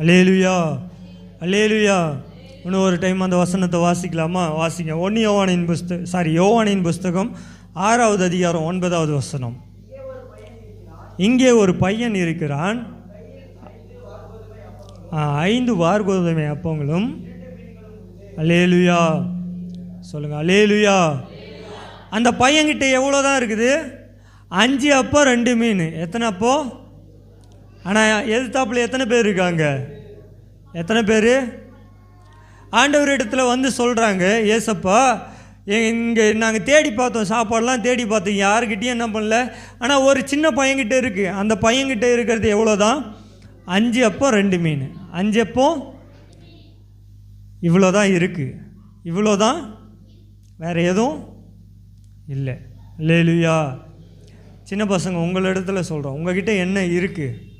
S1: அல்லேலுயா, அல்லேலுயா. இன்னும் ஒரு டைம் அந்த வசனத்தை வாசிக்கலாமா? வாசிங்க. யோவானின் புஸ்தகம் 6வது அதிகாரம் 9வது வசனம். இங்கே ஒரு பையன் இருக்கிறான், 5 வார்கோதுமை அப்பங்களும். அல்லேலுயா, சொல்லுங்கள் அல்லேலுயா. அந்த பையன்கிட்ட எவ்வளோதான் இருக்குது? 5 அப்பம் 2 மீன். எத்தனை அப்போ? ஆனால் எதிர்த்தாப்புல எத்தனை பேர் இருக்காங்க? எத்தனை பேர்? ஆண்டவர் இடத்துல வந்து சொல்கிறாங்க, ஏசப்பா இங்கே நாங்கள் தேடி பார்த்தோம், சாப்பாடெலாம் தேடி பார்த்தோம், யாருக்கிட்டையும் என்ன பண்ணல. ஆனால் ஒரு சின்ன பையன்கிட்ட இருக்குது. அந்த பையன்கிட்ட இருக்கிறது எவ்வளோ தான்? 5 அப்பம் 2 மீன். 5 அப்பம் இவ்வளோ தான் இருக்குது. இவ்வளோ தான், வேறு எதுவும் இல்லை. அல்லேலுயா. சின்ன பசங்க உங்களிடத்துல சொல்கிறோம், உங்கள்கிட்ட என்ன இருக்குது?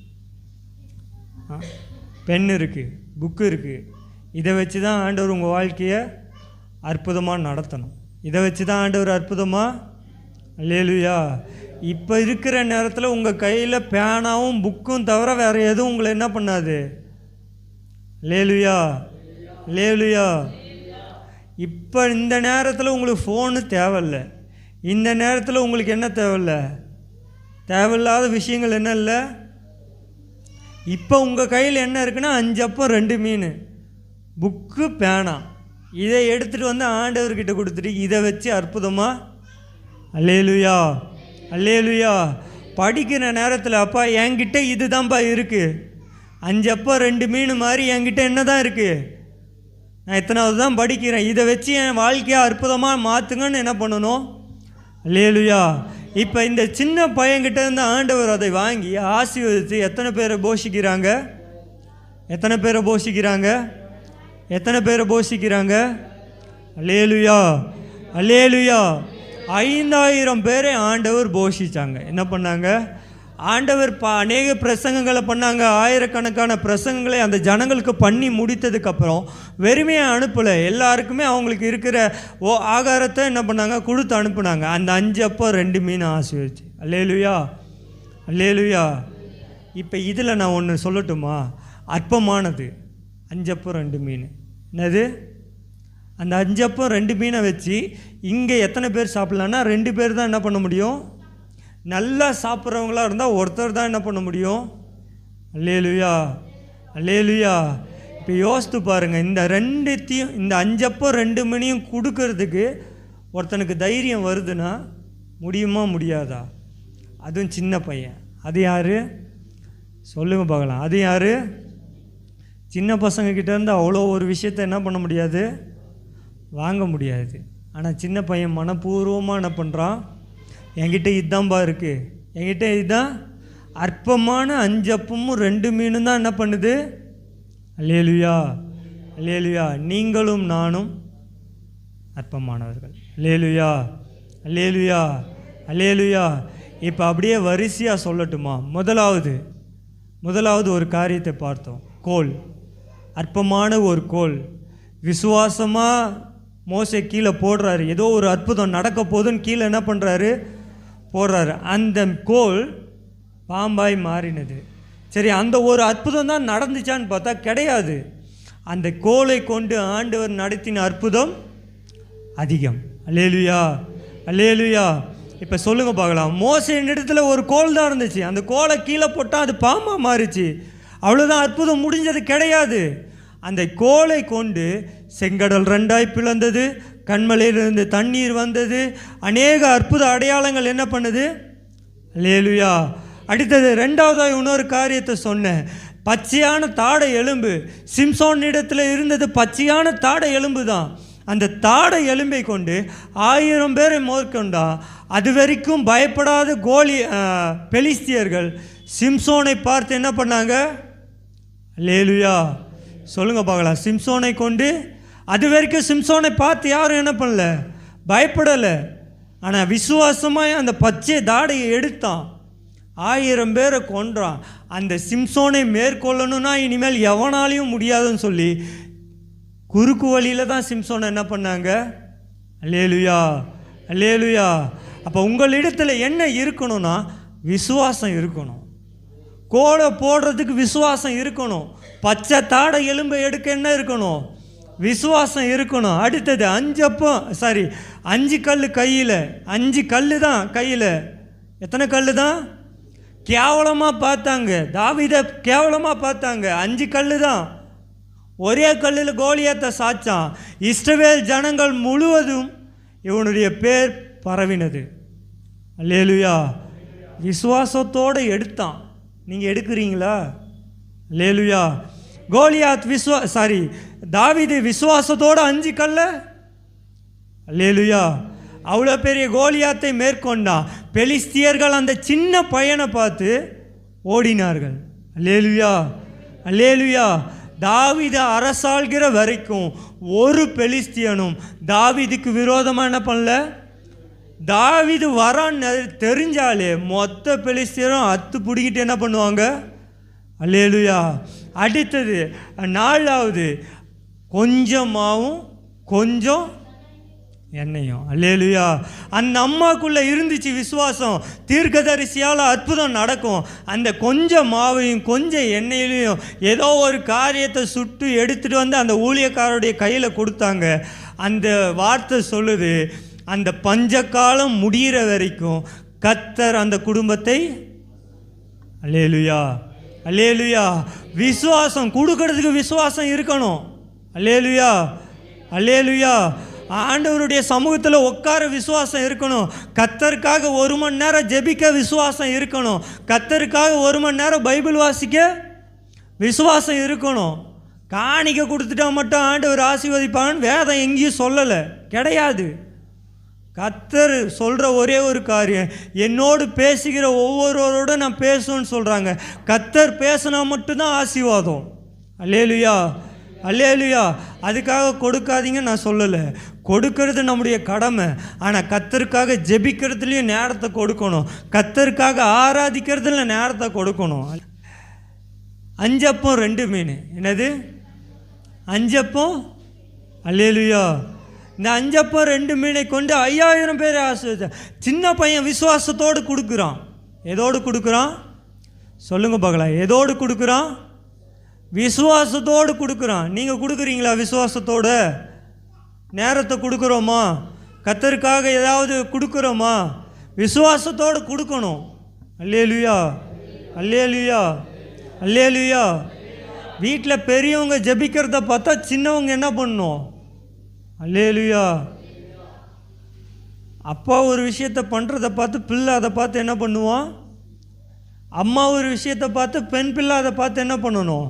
S1: பென் இருக்குது, புக்கு இருக்குது. இதை வச்சு தான் ஆண்டவர் உங்கள் வாழ்க்கையை அற்புதமாக நடத்தணும். இதை வச்சு தான் ஆண்டவர் அற்புதமாக. அல்லேலுயா. இப்போ இருக்கிற நேரத்தில் உங்கள் கையில் பேனாவும் புக்கும் தவிர வேறு எதுவும் உங்களை என்ன பண்ணாது. அல்லேலுயா, அல்லேலுயா. இப்போ இந்த நேரத்தில் உங்களுக்கு ஃபோனு தேவையில்லை. இந்த நேரத்தில் உங்களுக்கு என்ன தேவையில்லை? தேவையில்லாத விஷயங்கள் என்ன இல்லை. இப்போ உங்கள் கையில் என்ன இருக்குன்னா 5 அப்பம் 2 மீன், புக்கு, பேனா. இதை எடுத்துகிட்டு வந்து ஆண்டவர்கிட்ட கொடுத்துட்டு இதை வச்சு அற்புதமாக. அல்லேலுயா, அல்லேலுயா. படிக்கிற நேரத்தில், அப்பா என்கிட்ட இது தான்ப்பா இருக்குது, 5 அப்பம் 2 மீன் மாதிரி என்கிட்ட என்ன தான் இருக்குது, நான் எத்தனாவது தான் படிக்கிறேன், இதை வச்சு என் வாழ்க்கையை அற்புதமாக மாற்றுங்கன்னு என்ன பண்ணணும். அல்லேலுயா. இப்போ இந்த சின்ன பையன்கிட்ட இருந்து ஆண்டவர் அதை வாங்கி ஆசீர்வதித்து எத்தனை பேரை போஷிக்கிறாங்க? எத்தனை பேரை போஷிக்கிறாங்க? எத்தனை பேரை போஷிக்கிறாங்க? அல்லேலுயா, அல்லேலுயா. 5000 பேரை ஆண்டவர் போஷிச்சாங்க. என்ன பண்ணாங்க? ஆண்டவர் அநேக பிரசங்கங்களை பண்ணாங்க. ஆயிரக்கணக்கான பிரசங்கங்களை அந்த ஜனங்களுக்கு பண்ணி முடித்ததுக்கப்புறம் வெறுமையாக அனுப்பலை. எல்லாருக்குமே அவங்களுக்கு இருக்கிற ஆகாரத்தை என்ன பண்ணாங்க? கொடுத்து அனுப்புனாங்க. அந்த 5 அப்பம் 2 மீன் ஆசீர்வதிச்சு. அல்லேலுயா, அல்லேலுயா. இப்போ இதில் நான் ஒன்று சொல்லட்டுமா? அற்பமானது 5 அப்பம் 2 மீன். என்னது? அந்த 5 அப்பம் 2 மீனை வச்சு இங்கே எத்தனை பேர் சாப்பிட்லான்னா 2 பேர் தான் என்ன பண்ண முடியும். நல்லா சாப்பிட்றவங்களாக இருந்தால் ஒருத்தர் தான் என்ன பண்ண முடியும். அல்லேலுயா, அல்லேலுயா. இப்போ யோசித்து பாருங்கள், இந்த 2த்தையும், இந்த 5 அப்பம் 2 மீனையும் கொடுக்கறதுக்கு ஒருத்தனுக்கு தைரியம் வருதுன்னா முடியுமா முடியாதா? அதுவும் சின்ன பையன். அது யார் சொல்லுங்கள் பார்க்கலாம். அது யார்? சின்ன பசங்கக்கிட்டேருந்து அவ்வளோ ஒரு விஷயத்தை என்ன பண்ண முடியாது, வாங்க முடியாது. ஆனால் சின்ன பையன் மனப்பூர்வமாக என்ன பண்ணுறான்? என்கிட்ட இதுதான்பா இருக்குது, என்கிட்ட இதுதான் அற்பமான 5 அப்பமும் 2 மீனும் தான் என்ன பண்ணுது. அல்லேலுயா, அல்லேலுயா. நீங்களும் நானும் அற்பமானவர்கள். அல்லேலுயா, அல்லேலுயா, அல்லேலுயா. இப்போ அப்படியே வரிசையாக சொல்லட்டுமா? முதலாவது ஒரு காரியத்தை பார்த்தோம். கோல், அற்பமான ஒரு கோல். விசுவாசமாக மோசே கீழே போடுறாரு. ஏதோ ஒரு அற்புதம் நடக்க போதுன்னு கீழே என்ன பண்ணுறாரு? போடுறாரு. அந்த கோல் பாம்பாய் மாறினது. சரி, அந்த ஒரு அற்புதம் தான் நடந்துச்சான்னு பார்த்தா கிடையாது. அந்த கோலை கொண்டு ஆண்டவர் நடத்தின அற்புதம் அதிகம். அல்லேலுயா, அல்லேலுயா. இப்போ சொல்லுங்கள் பார்க்கலாம். மோசே இடத்துல ஒரு கோல் தான் இருந்துச்சு. அந்த கோலை கீழே போட்டால் அது பாம்பாக மாறிச்சு. அவ்வளோதான், அற்புதம் முடிஞ்சது கிடையாது. அந்த கோலை கொண்டு செங்கடல் 2 பிளந்தது, கண்மலையிலிருந்து தண்ணீர் வந்தது, அநேக அற்புத அடையாளங்கள் என்ன பண்ணுது. அல்லேலூயா. அடுத்தது 2வதாக இன்னொரு காரியத்தை சொன்னேன். பச்சையான தாடை எலும்பு. சிம்சோன் இடத்துல இருந்தது பச்சையான தாடை எலும்பு தான். அந்த தாடை எலும்பை கொண்டு 1000 பேரை மேற்கொண்டா. அது வரைக்கும் பயப்படாத பெலிஸ்தியர்கள் சிம்சோனை பார்த்து என்ன பண்ணாங்க. அல்லேலூயா. சொல்லுங்க பார்க்கலாம். சிம்சோனை கொண்டு அது வரைக்கும் சிம்சோனை பார்த்து யாரும் என்ன பண்ணல, பயப்படலை. ஆனால் விசுவாசமாக அந்த பச்சை தாடையை எடுத்தான், 1000 பேரை கொன்றான். அந்த சிம்சோனை மேற்கொள்ளணும்னா இனிமேல் எவனாலையும் முடியாதுன்னு சொல்லி குறுக்கு வழியில் தான் சிம்சோனை என்ன பண்ணாங்க. அல்லேலூயா, அல்லேலூயா. அப்போ உங்களிடத்தில் என்ன இருக்கணும்னா விசுவாசம் இருக்கணும். கோலை போடுறதுக்கு விசுவாசம் இருக்கணும். பச்சை தாடை எலும்பை எடுக்க என்ன இருக்கணும், விசுவாசம் இருக்கணும். அடுத்தது 5 கல் கையில், 5 கல் தான் கையில். எத்தனை கல் தான்? கேவலமாக பார்த்தாங்க, தாவீதை கேவலமாக பார்த்தாங்க. 5 கல் தான். ஒரே கல்லில் கோலியாத்தை சாச்சான். இஸ்ரவேல் ஜனங்கள் முழுவதும் இவனுடைய பேர் பரவினது. அல்லேலூயா. விசுவாசத்தோடு எடுத்தான். நீங்கள் எடுக்கிறீங்களா? அல்லேலூயா. கோலியாத் தாவீது விசுவாசத்தோடு 5 கல்ல. அல்லேலூயா. அவ்வளோ பெரிய கோலியாத்தை மேற்கொண்டான். பெலிஸ்தியர்கள் அந்த சின்ன பையனை பார்த்து ஓடினார்கள். அல்லேலூயா, அல்லேலூயா. தாவீது அரசாள்கிற வரைக்கும் ஒரு பெலிஸ்தியனும் தாவீதுக்கு விரோதமாக என்ன பண்ணல. தாவீது வரான்னு தெரிஞ்சாலே மொத்த பெலிஸ்தியரும் அத்து பிடிக்கிட்டு என்ன பண்ணுவாங்க. அல்லேலூயா. அடுத்தது 4வது கொஞ்சமாகவும் கொஞ்சம் எண்ணெயும். அல்லேலூயா. அந்த அம்மாக்குள்ளே இருந்துச்சு விசுவாசம். தீர்க்கதரிசியால் அற்புதம் நடக்கும். அந்த கொஞ்சம் மாவையும் கொஞ்சம் எண்ணெயிலையும் ஏதோ ஒரு காரியத்தை சுட்டு எடுத்துகிட்டு வந்து அந்த ஊழியக்காரருடைய கையில் கொடுத்தாங்க. அந்த வார்த்தை சொல்லுது, அந்த பஞ்சகாலம் முடிகிற வரைக்கும் கர்த்தர் அந்த குடும்பத்தை. அல்லேலூயா, அல்லேலூயா. விசுவாசம் கொடுக்கறதுக்கு விசுவாசம் இருக்கணும். அல்லேலூயா, அல்லேலூயா. ஆண்டவருடைய சமூகத்தில் உட்கார விசுவாசம் இருக்கணும். கர்த்தருக்காக 1 மணி நேரம் ஜெபிக்க விசுவாசம் இருக்கணும். கர்த்தருக்காக 1 மணி நேரம் பைபிள் வாசிக்க விசுவாசம் இருக்கணும். காணிக்க கொடுத்துட்டா மட்டும் ஆண்டவர் ஆசீர்வதிப்பான்னு வேதம் எங்கேயும் சொல்லலை, கிடையாது. கர்த்தர் சொல்கிற ஒரே ஒரு காரியம், என்னோடு பேசுகிற ஒவ்வொருவரோட நான் பேசுவேன்னு சொல்கிறாங்க. கர்த்தர் பேசினா மட்டும்தான் ஆசீர்வாதம். அல்லேலூயா, அல்லேலூயா. அதுக்காக கொடுக்காதீங்க நான் சொல்லலை, கொடுக்கறது நம்முடைய கடமை. ஆனால் கர்த்தருக்காக ஜெபிக்கிறதுலையும் நேரத்தை கொடுக்கணும். கர்த்தருக்காக ஆராதிக்கிறதுல நேரத்தை கொடுக்கணும். 5 அப்பம் 2 மீன். என்னது? 5 அப்பம். அல்லேலூயா. இந்த 5 அப்பம் 2 மீனை கொண்டு 5000 பேரை ஆசீர்வதிச்ச சின்ன பையன் விசுவாசத்தோடு கொடுக்குறான். எதோடு கொடுக்குறான் சொல்லுங்க பார்க்கலாம். எதோடு கொடுக்குறான்? விசுவாசத்தோடு கொடுக்குறான். நீங்கள் கொடுக்குறீங்களா? விசுவாசத்தோடு நேரத்தை கொடுக்குறோமா? கர்த்தருக்காக ஏதாவது கொடுக்குறோமா? விசுவாசத்தோடு கொடுக்கணும். அல்லேலூயா, அல்லேலூயா, அல்லேலூயா. வீட்டில் பெரியவங்க ஜெபிக்கிறத பார்த்தா சின்னவங்க என்ன பண்ணணும்? அல்லேலூயா. அப்பா ஒரு விஷயத்தை பண்ணுறதை பார்த்து பிள்ளை அதை பார்த்து என்ன பண்ணுவான்? அம்மா ஒரு விஷயத்தை பார்த்து பெண் பிள்ளை அதை பார்த்து என்ன பண்ணணும்?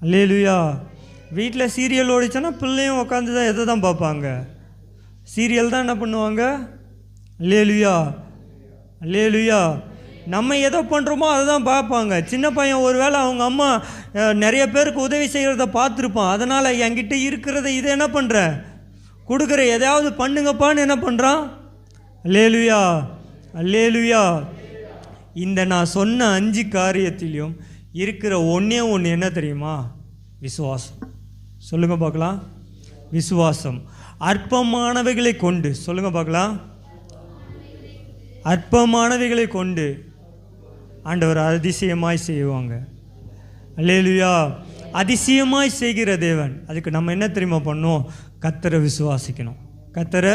S1: அல்லேலூயா. வீட்டில் சீரியல் ஓடிச்சோன்னா பிள்ளையும் உட்காந்து தான் எதை தான் பார்ப்பாங்க? சீரியல் தான் என்ன பண்ணுவாங்க? அல்லேலூயா, அல்லேலூயா. நம்ம எதை பண்ணுறோமோ அதை தான் பார்ப்பாங்க. சின்ன பையன் ஒரு வேளை அவங்க அம்மா நிறைய பேருக்கு உதவி செய்கிறத பார்த்துருப்பான். அதனால் என்கிட்ட இருக்கிறத இதை என்ன பண்ணுறேன்? கொடுக்குற, எதாவது பண்ணுங்கப்பான்னு என்ன பண்ணுறான்? அல்லேலூயா, அல்லேலூயா. இந்த நான் சொன்ன 5 காரியத்திலையும் இருக்கிற ஒன்றே ஒன்று என்ன தெரியுமா? விசுவாசம். சொல்லுங்கள் பார்க்கலாம். விசுவாசம். அற்பமானவைகளை கொண்டு, சொல்லுங்கள் பார்க்கலாம், அற்பமானவைகளை கொண்டு ஆண்டவர் அதிசயமாய் செய்வாங்க. அல்லேலூயா. அதிசயமாய் செய்கிற தேவன். அதுக்கு நம்ம என்ன தெரியுமா பண்ணணும்? கர்த்தரை விசுவாசிக்கணும். கர்த்தரை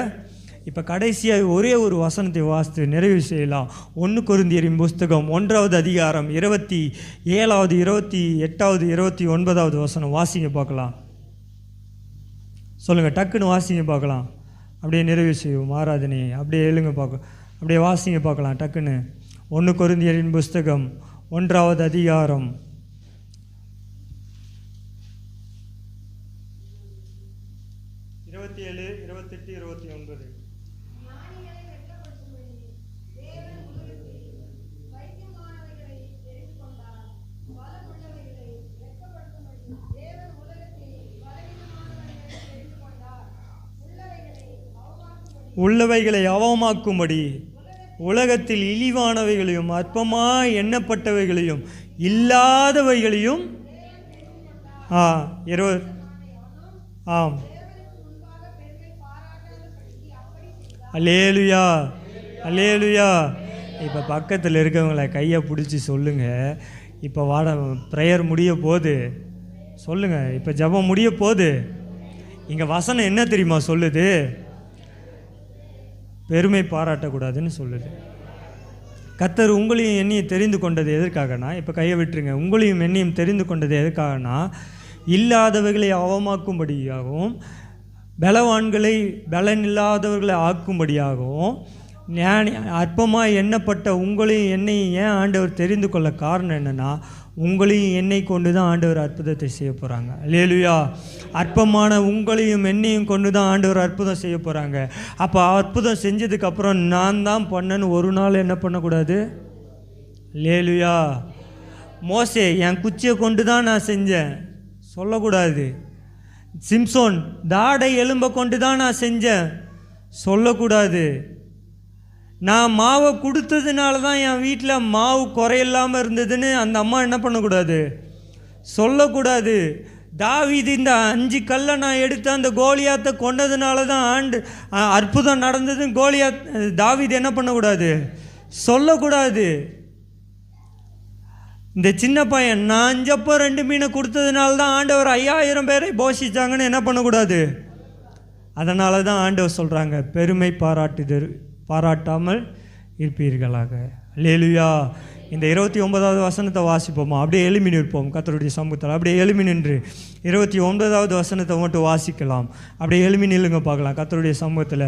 S1: இப்போ கடைசியாக ஒரே ஒரு வசனத்தை வாசித்து நிறைவு செய்யலாம். 1 கொரிந்தியரின் புஸ்தகம் 1வது அதிகாரம் 27வது 28வது 29வது வசனம் வாசிங்க பார்க்கலாம். சொல்லுங்கள், டக்குன்னு வாசிங்க பார்க்கலாம். அப்படியே நிறைவு செய்வோம் ஆராதனை. அப்படியே எழுங்க பார்க்க, அப்படியே வாசிங்க பார்க்கலாம் டக்குன்னு. 1 கொரிந்தியரின் புஸ்தகம் 1வது அதிகாரம் 27, 28, 29. உள்ளவைகளை அவமாக்கும்படி உலகத்தில் இழிவானவைகளையும் அற்பமாய் எண்ணப்பட்டவைகளையும் இல்லாதவைகளையும் ஆம். அல்லேலுயா, அல்லேலுயா. இப்போ பக்கத்தில் இருக்கவங்கள கையை பிடிச்சி சொல்லுங்கள், இப்போ ப்ரேயர் முடிய போகுது. சொல்லுங்கள், இப்போ ஜெபம் முடிய போகுது. இங்கே வசனம் என்ன தெரியுமா சொல்லுது? பெருமை பாராட்டக்கூடாதுன்னு சொல்லுது. கர்த்தர் உங்களையும் என்னையும் தெரிந்து கொண்டது எதற்காகனா, இப்போ கையை விட்டுருங்க, உங்களையும் என்னையும் தெரிந்து கொண்டது எதற்காகனா, இல்லாதவைகளை அவமாக்கும்படியாகவும் பலவான்களை பலனில்லாதவர்களை ஆக்கும்படியாகவும் அற்பமாக எண்ணப்பட்ட உங்களையும் என்னையும் ஏன் ஆண்டவர் தெரிந்து கொள்ள காரணம் என்னென்னா, உங்களையும் என்னை கொண்டு தான் ஆண்டவர் அற்புதத்தை செய்ய போகிறாங்க. அல்லேலூயா. அற்பமான உங்களையும் என்னையும் கொண்டு தான் ஆண்டவர் அற்புதம் செய்ய போகிறாங்க. அப்போ அற்புதம் செஞ்சதுக்கப்புறம் நான் தான் பண்ணேன்னு ஒரு நாள் என்ன பண்ணக்கூடாது. அல்லேலூயா. மோசே என் குச்சியை கொண்டு தான் நான் செஞ்சேன் சொல்லக்கூடாது. சிம்சோன் தாடை எலும்பை கொண்டு தான் நான் செஞ்சேன் சொல்லக்கூடாது. நான் மாவை கொடுத்ததுனால தான் என் வீட்டில் மாவு குறையில்லாமல் இருந்ததுன்னு அந்த அம்மா என்ன பண்ணக்கூடாது சொல்லக்கூடாது. தாவீது இந்த 5 கல்லை நான் எடுத்து அந்த கோலியாத்தை கொண்டதுனால தான் அற்புதம் நடந்ததுன்னு தாவீது என்ன பண்ணக்கூடாது சொல்லக்கூடாது. இந்த சின்ன பையன் நான் 5 அப்போ 2 மீனை கொடுத்ததுனால தான் ஆண்டவர் 5000 பேரை போஷிச்சாங்கன்னு என்ன பண்ணக்கூடாது. அதனால தான் ஆண்டவர் சொல்கிறாங்க, பெருமை பாராட்டாமல் இருப்பீர்களாக. அல்லேலூயா. இந்த 29வது வசனத்தை வாசிப்போமா? அப்படியே எழுமி நிற்போம் கர்த்தருடைய சமூகத்தில். அப்படியே எழுமி நின்று 29வது வசனத்தை மட்டும் வாசிக்கலாம். அப்படியே எழுமி நில்லுங்க பார்க்கலாம் கர்த்தருடைய சமூகத்தில்.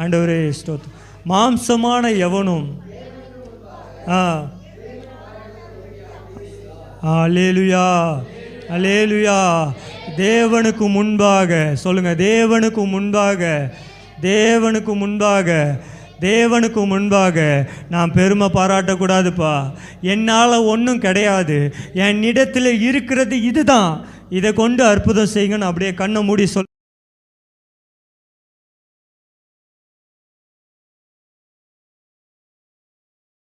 S1: ஆண்டவரே ஸ்தோத்திரம். மாம்சமான எவனும் அல்லேலூயா, அல்லேலூயா. தேவனுக்கு முன்பாக சொல்லுங்கள், தேவனுக்கு முன்பாக, தேவனுக்கு முன்பாக, தேவனுக்கு முன்பாக நான் பெருமை பாராட்டக்கூடாதுப்பா. என்னால் ஒன்றும் கிடையாது, என்னிடத்தில் இருக்கிறது இதுதான், இதை கொண்டு அற்புதம் செய்யுங்கன்னு அப்படியே கண்ணை மூடி